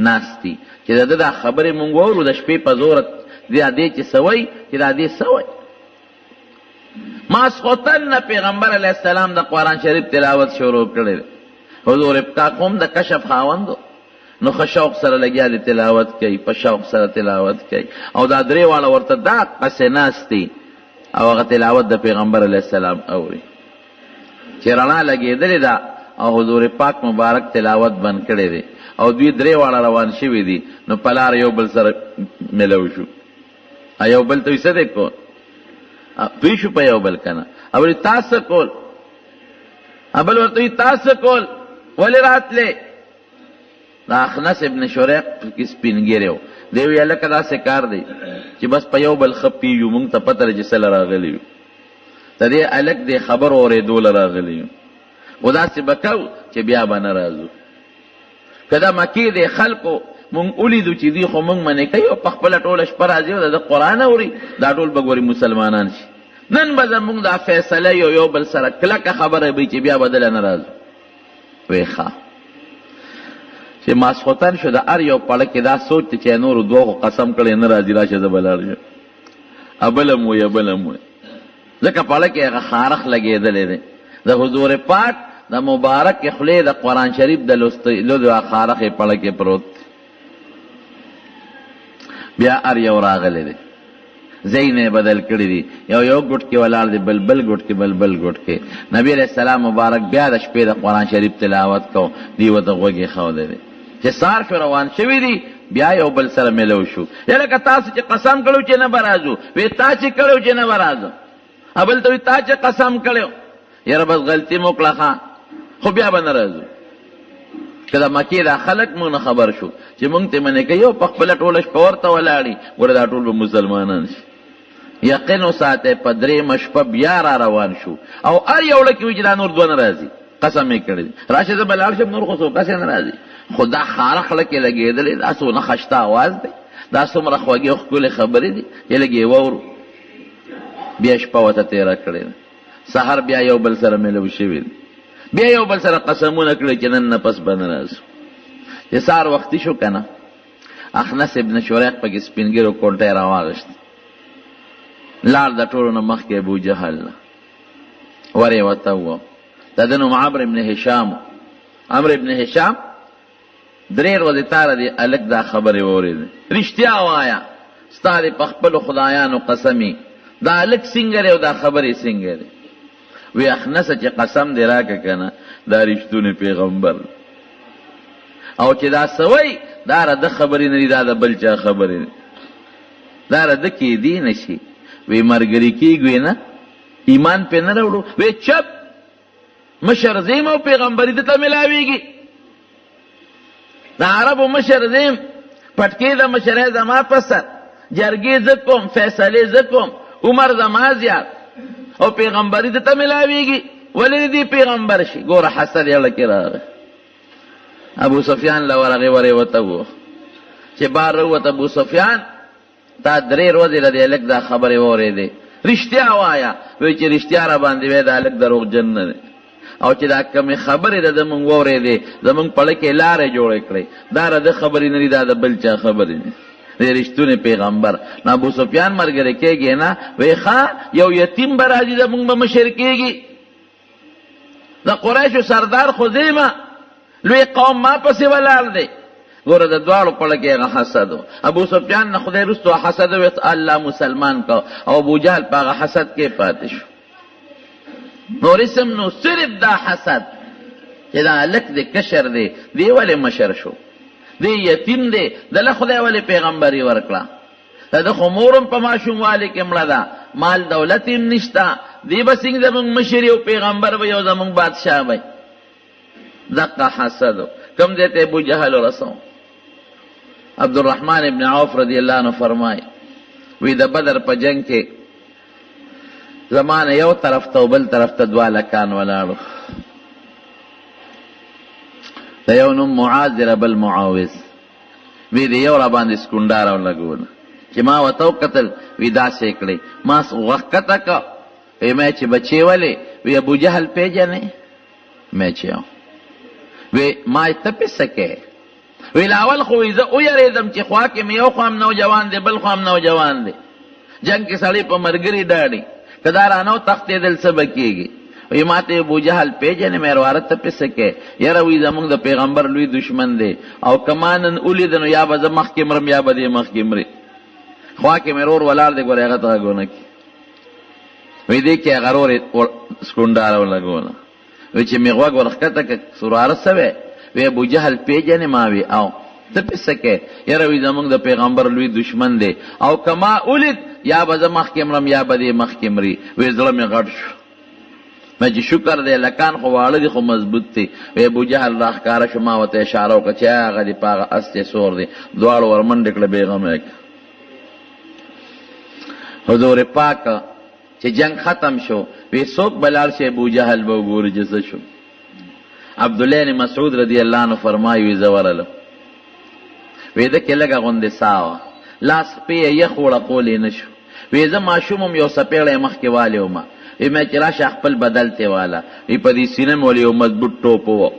Speaker 1: ناست دي چې د ده دا خبرې مونږ واورو د شپې په زوره دې چې څه وایي چې دا دې څه وایي. ماسخوتن نه پیغمبر علیه السلام د قرآن شریف تلاوت شروع کړی دی. حضور پاک هم د کشف خاوندو نو ښه شوق سره لګیا دی تلاوت کوي، په شوق سره تلاوت کوي او دا 3 واړه ورته دا قصې ناست دي او هغه تلاوت د پیغمبر علیه السلام اوري چې رڼا لګېدلې ده او حضور پاک مبارک تلاوت بند کړی دی او دوی 3 واړه روان شوي دي. نو په لار یو بل سره ملو شو، یو بل ته یې څه دی کول، پوه شو په یو بل که نه، او تاسو کول، بل ورته تاسو کول ولې راتلې. دا اخنس ابن شریق کې سپین ږیری و، دی ویل لکه داسې کار دی چې بس په یو بل ښه پیږو، موږ ته پته ده چې څه له راغلي یو، د دې هلک دی خبر اورېدو له راغلي یو، خو داسې به کوو چې بیا به نه راځو. که دا مکې دی خلکو مونږ ولیدو چې دوی خو مونږ منې کوي او په خپله ټوله شپه راځي او د قرآن اوري، دا ټول به ګورې مسلمانان شي. نن به زمونږ دا فیصله یو بل سره کلکه خبره وي چې بیا به دله نه راځو. وی ښه چې ماسخوتن شو د هر یو پړه کې دا سوچ دی چې نورو 2 قسم کړی نه راځي راشه زه به لاړ شم، ابلم وی ابلم وی، ځکه پړه کې هغه خارخ لګېدلی دی د حضور پاک د مبارک خولې د قرآن شریف د لوستلو د خارخې پړه کې پروت. بیا هر یو راغلی دی، ځای نه بدل کړي دي، یو ګوټ کې ولاړ دی، بل ګوټ کې بل ګوټ کې. نبی علیہ السلام مبارک بیا د شپې د قرآن شریف تلاوت کو، دی ورته غوږ ایښودی دی چې سار شو روان شوي دي، بیا یو بل سره ملو شو. یا لکه تاسو چې قسم کړو چې نه به راځو، وی تا چې کړو چې نه به راځو، بل ته وی تا چې قسم کړو یاره بس غلطي مو کړه خو بیا به نه راځو. که د مکې دا خلک مونږ نه خبر شو چې مونږ ته منې کوي او په خپله ټوله شپه ورته ولاړي، ګوره دا ټول به مسلمانان شي. یقین وساتئ په 3 شپه بیا را روان شو او هر یو لکې وي چې دا نور 2 نه راځي، قسم یې کړی راشه زه به لاړ شم نور خو څوک کسې نه راځي. خو دا خارخ لکې لګېدلی، دا څونه خشته اواز دی، دا څومره خوږې او ښکلې خبرې دي چې لږ یې واورو. بیا شپه ورته تېره کړې ده، سحر بیا یو بل سره ملو شوي دي، بیا یو بل سره قسمونه کړي چې نن نه پس به نه راځو. چې سهار وختي شو که نه، اخنس ابن شریق پکې سپین ږیرو کونټۍ راواغېشت، لاړ د ټولو نه مخکې ابو جهل نه ور یې ورته ووه. د ده نوم عمرو ابن هشام. عمرو ابن هشام 3 ورځې تاره دې هلک دا خبرې واورېدې. رښتیا وایه ستا دې په خپلو خدایانو قسمې دا هلک څنګه دی او دا خبرې څنګه دی. وی اخنسه چې قسم دې راکه که نه دا رښتونی پیغمبر او چې دا سوی دا رده خبرې نه دي، دا د بل چا خبرې دي، دا رده کېدی نه شي. وی مرګري کېږو نه ایمان پې نه راوړو. وی چپ مشر زیم او پیغمبري دته ملاویږي. د عربو مشر زیم، پټکې د مشرۍ زما پسر، جرګې زه کوم، فیصلې زه کوم، عمر زما زیات او پیغمبري دته ملاویږي. ولې دې پیغمبر شي؟ ګوره حسد یې لکې راغی. ابو سفیان له ورغې ورې ورته ووه چې بار راووت ابو سفیان تا 3 ورځې له دې هلک دا خبرې واورېدې، رښتیا وایه. وایي چې رښتیا را باندې وایي دا هلک دروغجن نه دی او چې دا کمې خبرې د ده مونږ واورېدې زمونږ پړه کې لارې جوړې کړې، دا د ده خبرې نه دي، دا د بل چا خبرې دي، د رښتونی پیغمبر. نو ابو سفیان ملګری کېږي نه، وایي ښه یو یتیم به راځي زمونږ به مشر کېږي، د قریشو سردار خو زیمه لوی قوم ما پسې ولاړ دی. ګوره د دواړو پړه کې هغه حسد و. ابو سفیان نه خدای رستو حسد ویت الله مسلمان کو او ابو جهل په هغه حسد کې پاتې شو. نور اسم نو صرف دا حسد چې دا لک دی کشر دی دی ولی مشر شو دی یتیم دی دله خدای ولی پیغمبری ورکړه دا خو مورم په ماشوموالي کې مړه ده مال دولت هم نشته دی به څنګه زموږ مشر او پیغمبر به یو زموږ بادشاه وی دقه حسد کم ځای ته ابو جهل ورسو عبدالرحمن ابن عوف رضی اللہ عنہ فرمائی وی د بدر په جنگ کې زمانه یو طرف ته بل طرف ته دوه لکان ولاړو د یو نوم معاذ دی بل معاوض وی د یو را باندې سکونډار ولګول چې ما وتو قتل وی داسې کړی ما وخت کا وی مې چې بچي ولې وی ابو جهل پیژنې مې چې وی ما ته پسکه وی لاول خو زه او یریدم چې خوا کې مې یو خام نوجوان دی بل خام نوجوان دی جنگ کې سړی په مرګري ډاډي کدارانو تختې دل سبکیږي وی ماته ابو جهل پیژنې مې وروارت ته پسکه یره وی زمونږ د پیغمبر لوی دشمن دی او کمانن اولیدنو یا به مخ کې مرم یا به مخ کې مري خوا کې مې رور ولار دی ګورې هغه ته غونه کی وی دې کې غرور سکونډار ولګول وی چې مې غوږ ورخته ک سورار سوي وی ابو جهل پیژنې ما وی او ته پسکه یره وی زمونږ د پیغمبر لوی دشمن دی او کما اولید یا به مخ کې مرم یا به مخ کې مري وی زړه مې غټ شو مې چې شکر دی لکان خو واړه دي خو مضبوط دي وی ابو جهل راښکاره شو ما ورته اشاره وکړه چې هغه دې په هغه اس دی سور دی دواړو ورمنډې کړه بېغمه حضور پاک چې جنگ ختم شو وی څوک بلال شي ابو جهل به وګوري چې څه شو عبدالله بن مسعود رضی اللہ عنہ فرمایي وی زورله وی د کې لګه غوندې ساوه لاس په یخ وړقولې نشو وی زه ماشوم یو سپېړې مخ کې والي وم وی مې چې راشه خپل بدل ته والا وی په دې سینې مې ولې یو مضبوط ټوپ وو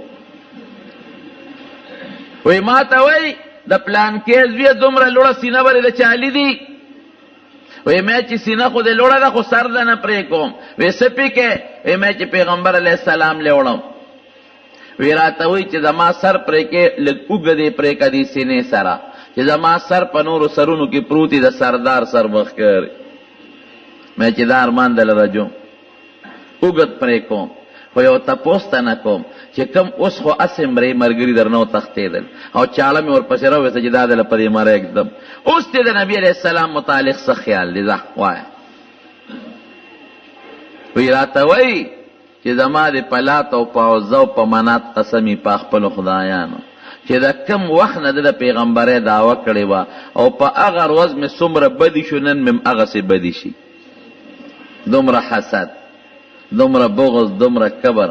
Speaker 1: وی ما ته وی د پلان کې زوی دومره لوړه سینه ولې د چالي دي وی مې چې سینه خو دې لوړه ده خو سر ده نه پرې کوم وی سپې کې وی مې چې پیغمبر علیه السلام لوړم وی راته وی چې زما سر پرې کې لږ اوږده دی پرې که دې سینې سره چې زما سر په نورو سرونو کې پروت دی د سردار سر مخکاري مې چې دا ارمان دله رجوم اوږد پرې کوم خو یو تپوس ته نه کوم چې کم اوس خو اسې مرې ملګري درنه وتښتېدل او چاړه مې ورپسې راوویسته چې دا دله په دې مره اکدم اوس دې د نبي علیه السلام متعلق څه خیال دی ځه وایه وی راته وی چې زما د پلات او پاوزه او په منات قسمي په خپلو خدایانو چې د کم وخت نه د پیغمبرۍ دعوه کړې وه او په هغه ورځ مې څومره بدي شو نن مې هغسې بدي شي دومره حسد دومره بغض دومره کبر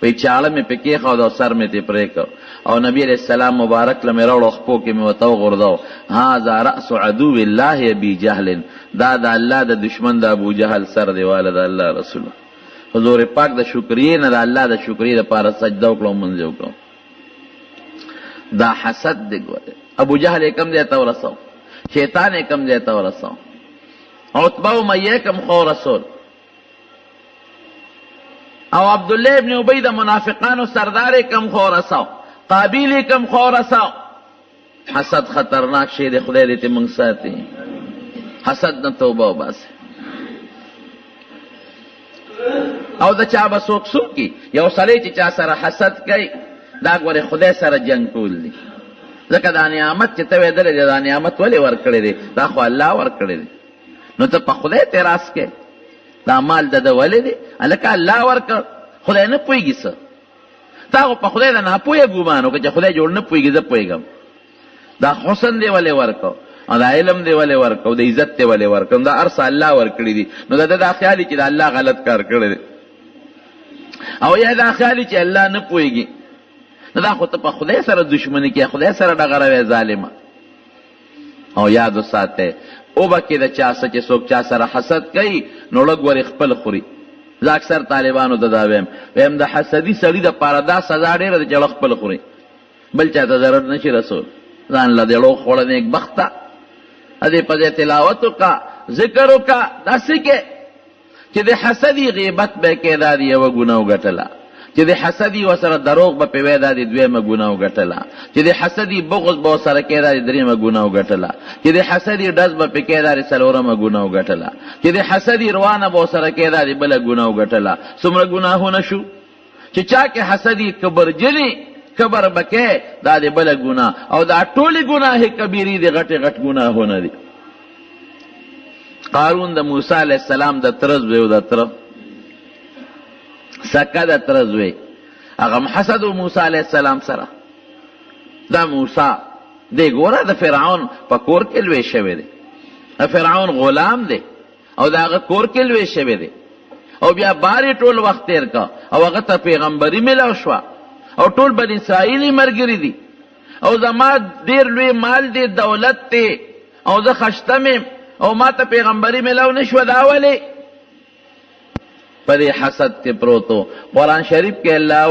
Speaker 1: وی چاړه مې پې کېښود او سر مې ترې پرې کړ او نبي علیه السلام مبارک له مې راوړو خپو کې مې ورته وغورځو هذا رأس عدو الله ابي جهل دا د الله د دشمن د ابو جهل سر دی واله د الله رسوله حضور پاک د شکریې نه د الله د شکریې دپاره سجده وکړو منځ وکړو دا حسد دی ګوره ابو جهل یې کم ځای ته ورسو شیطان یې کم ځای ته ورسو عتبه امیه کم خو رسول او عبدالله ابن ابی د منافقانو سردار یې کم خو رسو قابیل یې کم خو رسو حسد خطرناک شی دی خدای دې ته موږ ساتي حسد نه توبه وباسئ او د چا به څوک څوکي یو سړی چې چا سره حسد کوي دا ګورې خدای سره جنګ کول دي ځکه دا نعمت چې ته ویدلی دی دا نعمت ولې ورکړی دی دا خو الله ورکړی دی نو ته په خدای اعتراض کوې دا مال د ده ولې دی هلکه الله ورکړ خدای نه پوهېږي څه تا خو په خدای د ناپوهه ګمان وکړه چې خدای جوړ نه پوهېږي زه پوهېږم دا حسن دی ولې ورکړو او دا علم دی ولې ورکړو د عزت دی ولې ورکړو دا هر څه الله ورکړي دي نو د ده دا خیال چې د الله غلط کار کړی دی او یا دا خیال چې الله نه پوهېږي نو دا خو ته په خدای سره دشمني کې خدای سره ډغروې ظالمه او یاد وساتئ او به کې د چا څه چې څوک چا سره حسد کوي نو لږ ورې خپل خوري زه اکثر طالبانو ته دا ویم د حسدي سړي دپاره دا سزا ډېره ده چې هغه خپل خوري بل چا ته ضرر نشي رسول ځان له دېړو خوړه نیک بخته ادې په ځای تلاوت وکړه ذکر وکړه داسې کې چې د حسدي غیبت به کې دا د یوه ګناه وګټله چې د حسدي وسره دروغ به په ودا د دویمه ګناه وګټله، چې د حسدي بغض به سره کېدا د دریمه ګناه وګټله، چې د حسدي ډز به په کېدا د څلورمه ګناه وګټله، چې د حسدي روانه به سره کېدا د بل ګناه وګټله. څومره ګناهونه شو چې چا کې حسدي کبرجلی کبر بکې دا د بل ګناه، او دا ټولې ګناه کبیرې د غټ غټ ګناهونه دي. قارون د موسی علیہ السلام د ترز وی او د تر سکه د ترز وی هغه حسد موسی علیہ السلام سره. دا موسی دی ګوره د فرعون په کور کې لوی شوی دی، فرعون غلام دی او دا هغه کور کې لوی شوی دی، او بیا باری ټول وخت تیر کا او هغه ته پیغمبري ملاو شوه او ټول بني اسرائیل مرګري دي، او زما ډیر لوی مال دی دولت دی او زه خشتم او ما ته پیغمبري ملاو نشوه. دا ولی په دې حسد کې پروتو. قرآن شریف کې الله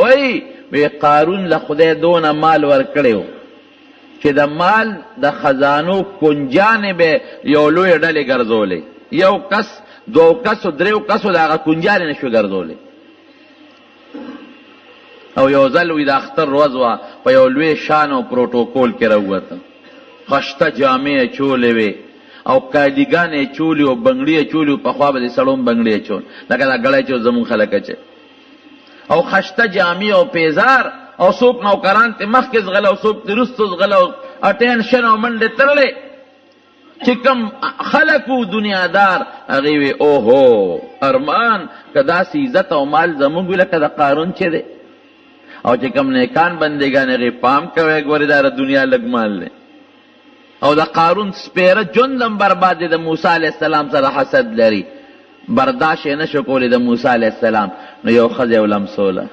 Speaker 1: وی قارون له خدای دونه مال ورکړیو چې د مال د خزانو کنجانې به یو لوی ډلې ګرځولې، یو کس دو کسو دریو کسو د هغه کنجانې نشو ګرځولې. او یو ځل وی د اختر ورځ وه په یو لوی شان او پروتوکول کې راووته، خشته جامې چولې وې او کالیګانې چولې او بنګړي چولې، پخوا به د سړوم بنګړي چول لکه دا ګړی چې زمون خلک چې، او خشته جامې او پیزار، او څوک نوکران ته مخکې ځغله او څوک ته وروسته ځغله او اټینشن او منډې تړلې. چې کوم خلک وو دنیادار هغې وی اوهو ارمان که داسې عزت او مال زمونږ وي لکه د قارون چې دی. او چې کوم نیکان بندګان هغې پام کوی ګورې دا دنیا لږ مال دی. او د قارون سپیره جندم برباد دی، د موسی علیہ السلام سره حسد لري، برداشت یې نشو کولی د موسی علیہ السلام. نو یو ښځه یې ولمسوله،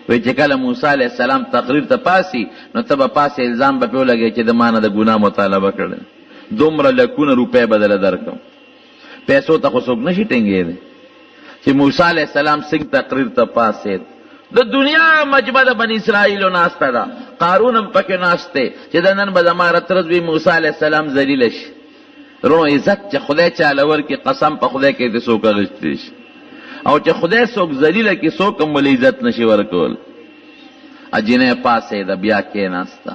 Speaker 1: وی چې کله موسی علیہ السلام تقریر ته پاسي نو ته به پاسې الزام به پې ولګوې چې د ما نه د ګناه مطالبه کړې، دومره لکونه روپۍ بدله درکړم. پیسو ته خو څوک نشي ټینګېدی چې موسی علیہ السلام څنګه تقریر ته پاسېد. د دنیا مجمع د بني اسرائیلو ناسته ده، قارون هم پکې ناست دی چې د نن به زما رترز وي موسی علیہ السلام ذلیله شي. رونو عزت چې خدای چاله ورکړي قسم په خدای کې د څوک اخیستی شي، او چې خدای څوک ذلیله کړي څوک هم ولې عزت نشي ورکول. جنۍ پاسېده بیا کېناسته،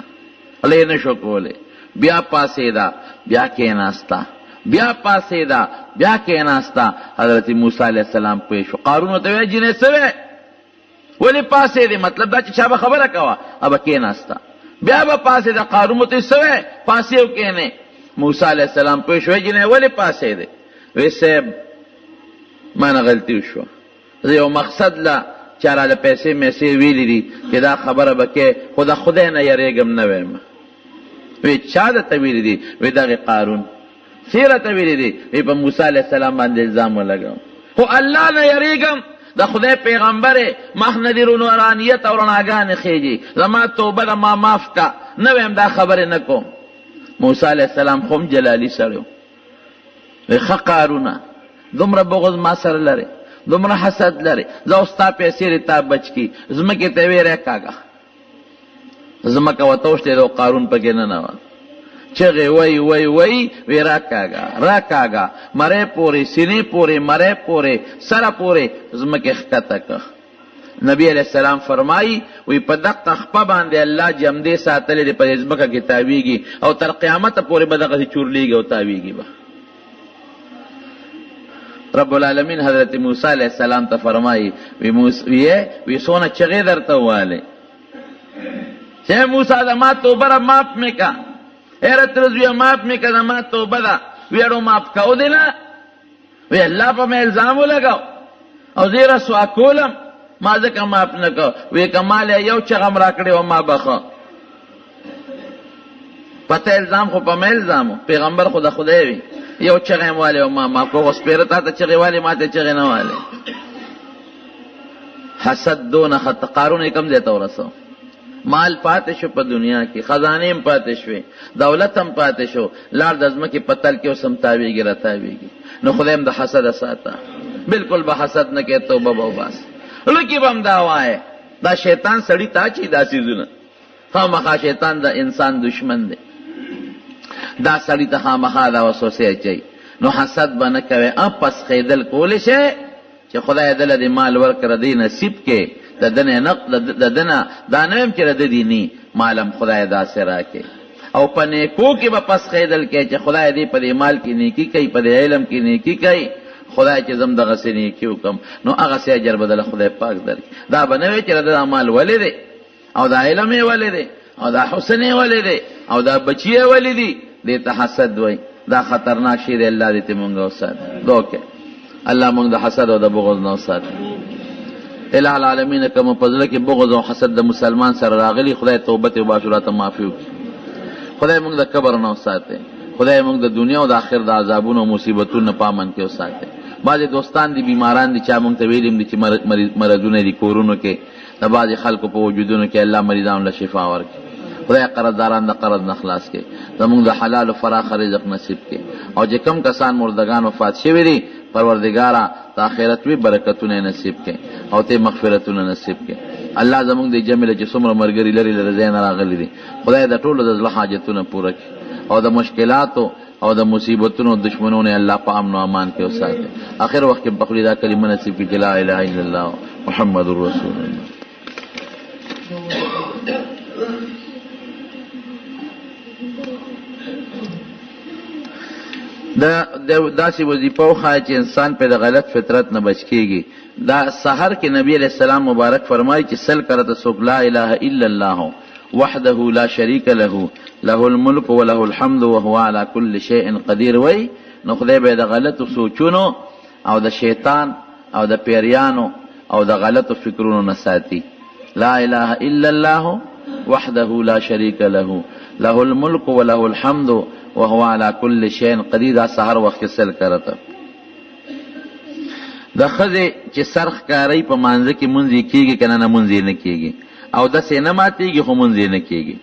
Speaker 1: خوله یې نشو کولی، بیا پاسېده بیا کېناسته، بیا پاسېده بیا کېناسته. حضرت موسی علیہ السلام پوه شو. قارون ورته ویل جنۍ څه وی ولی پاسېدې، مطلب دا چې چا به خبره کوه ابه کېناسته، بیا به پاسېده. قارون ورته څه وی پاسې او کېنې. موسی علیہ السلام پوه شو جنۍ ولې پاسېدې؟ وی صاحب ما نه غلطي وشوه، زه یو مقصد له چا راله پیسې میسې ویلي دي چې دا خبره به کې، خو د خدای نه یریږم نه ویم. وی چا درته ویلي دي؟ وی دغې قارون. څه راته ویلي دي؟ وی په موسی علیہ السلام باندې الزام ولګوم، خو الله نه یریږم، د خدای پیغمبر مخ نه دې نورانیت او رڼاګانې خیږي، زما توبه ده ما معاف کا، نه ویم دا خبرې نه کوم. موسی علیہ السلام خو هم جلالي سړی و. وی ښه قارونه دومره بغض ما سره لرې، دومره حسد لرې، زه او ستا پیسې دې تا بچ کي، ځمکې ته ویې راکاږه. ځمکه ورته وشلېده او قارون پکې ننوت، چغې وی وی وی وی راکاږه راکاږه، مرۍ پورې سینې پورې مرۍ پورې سره پورې ځمکې ښکته که. نبی علیہ السلام فرمایي وی په دقه خپه باندې الله جمدې ساتلې دی په دې ځمکه کې تاویږي او تر قیامته پورې به دغسې چورلیږي او تاویږي به. رب العالمین حضرت موسی علیہ السلام ته فرمایي وی سونه چغې درته ووالې چې موسی د ما توبه را معاف مې که، ایرت رضویه معاف مې که، د ما توبه ده. ویړو معاف کو دی نه؟ وی الله په مې الزام ولګاو او زه یې رسوا کولم، ما ځکه معاف نه کو. وی که ما له یو چغم را کړې و ما بخه، پته الزام خو په مې الزام و، پیغمبر خو د خدای وي، یو چغې م والې و ما معاف کو، خو سپېره تا ته چغې والې ما ته چغې نه والې. حسد دونه خط. قارون یې کم ځای ته ورسو، مال پاتې شو په دنیا کې، خزانې هم پاتې شوې، دولت هم پاتې شو، لار د ځمکې په تل کې اوس هم تاویږي راتاویږي. نو خدای هم د حسده ساته، بالکل به حسد نه کې، توبه به وباسه. لکې به هم دا وایه دا شیطان سړي ته اچي دا څیزونه، خامخا شیطان د انسان دشمن دی، دا سړي ته خامخا دا وسوسې اچوي. نو حسد به نه کوې، پس خیدل کولی شي چې خدای دله دې مال ورکړه، دې نصیب کې ددنه دا نویم چې رد دي نی مالم خدای داسې راکې او په نیکو کې به پس خیدل کې چې خدای دې په دې مال کې نیکی کوي په دې علم کې نیکی کوي خدای چې زم دغه سې نیکی وکم نو هغه سې اجر بدل خدای پاک درکړي دا به نه وي چې رد اعمال ولې دی او دا علم یې ولې دی او دا حسن یې ولې دی او دا بچی یې ولې دی دې ته حسد وایي دا خطرناک شی دی الله دې ته مونږ وساتي دوکه الله مونږ د حسد او د بغض نه وساتي الہ العالمین کوم پزله کې بغض او حسد د مسلمان سره راغلی خدای توبه او باشراته معافي وکړي خدای مونږ د کبر نه وساتي خدای مونږ د دنیا او د آخرت د عذابونو او مصیبتونو پامن کې وساتي بعضې دوستان دي بیماران دي چا مونږ ته ویلي دي چې مرضونه دي کورونو کې د بعضې خلکو په وجودونو کې الله مریضانو له شفا ورکړي خدای قرضداران د قرض نه خلاص کړي زمونږ د حلال و فراخ رزق نصیب کړي او چې کم کسان مردگان وفات شوي دي پروردگارا د آخرت وی برکتونه نصیب کړي او ته مغفرتونه نصیب کړي الله زمونږ د جمله چې څومره مرګري لري لره زین راغلي دي خدای د ټولو د زړه حاجتونه پوره کړي او د مشکلاتو او د مصیبتونو دشمنونو الله په امن او امان کې وساتي اخر وخت په خپل دا کلمه نصیب کړي لا اله الا الله محمد رسول الله دا سی وظیفه وخواه چې انسان په د غلط فطرت نه بچ کیږي دا سحر کې نبی علیہ السلام مبارک فرمایي چې سل کرته څوک لا اله الا الله وحده لا شریک له له الملك وله الحمد وهو على كل شيء قدير وای نو خدای به د غلطو سوچونو او د شیطان او د پیریانو او د غلطو فکرونو نه ساتي لا اله الا الله وحده لا شریک له له الملك وله الحمد وهو على كل شيء قدير دا سحر وخت سل کرته د خزه چې سرخ کاری په مانځ کې مونږ کیږي کنه نه مونږ نه کیږي او د سینه ماتيږي خو مونږ نه کیږي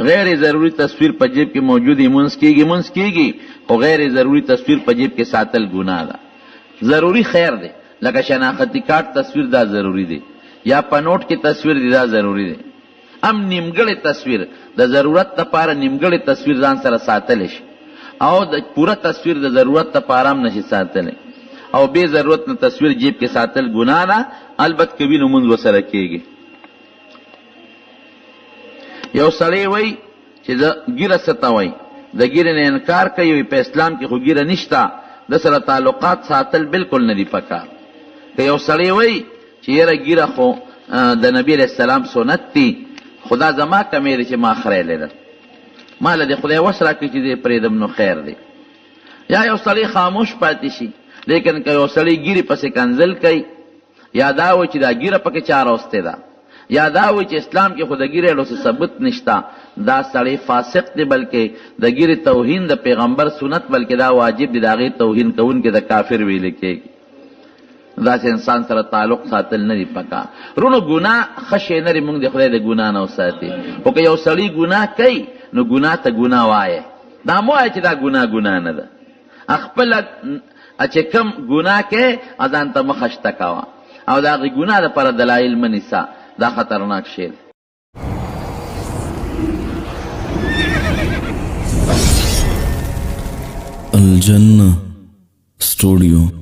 Speaker 1: غیر ضروری تصویر په جیب کې موجودی مونږ کیږي او غیر ضروری تصویر په جیب کې ساتل ګناه ده ضروری خیر ده لکه شناختی کارت تصویر دا ضروری ده یا په نوٹ کې تصویر دا ضروری ده نیمګړی تصویر د ضرورت لپاره نیمګړی تصویر ځان سره ساتل شي او د پوره تصویر د ضرورت لپاره هم نشي ساتل او به ضرورت نه تصویر جیب کې ساتل ګناه ده البته کوي نو مونږ وسره کېږي یو سړی وای چې د ګیره ستوي د ګیره نه انکار کوي په اسلام کې خو ګیره نشته د سره تعلقات ساتل بالکل نه دی پکار که یو سړی وای چې یره ګیره خو د نبی علیہ السلام سنت دی خدا زما کمیری چې ما خړې لیدل مال دې خدای وسره کې چې دې پرېدم نو خیر دی یا یو سړی خاموش پاتې شي لیکن که یو سړی ګیری پسې کنزل کوي یا دا و چې دا ګیره پکې چا راوسته ده یا دا و چې اسلام کې خو د ګیرې له ثبوت نشته دا سړی فاسق دی بلکې د ګیرې توهین د پیغمبر سنت بلکې دا واجب دی د هغې توهین کوونکي د کافر ویل کېږي داسې انسان سره تعلق ساتل نه دي پکار رونو ګناه ښه شی نه دی مونږ د خدای د ګناه نه وساتي خو که یو سړی ګناه کوي نو ګناه ته ګناه وایه دا مه وایه چې دا ګناه نه ده خپله چې کم ګناه کوې ځان ته مخه شته کوه او د هغې ګناه دپاره دلایل مه نیسه دا خطرناک شی دی
Speaker 2: الجنة ستودیو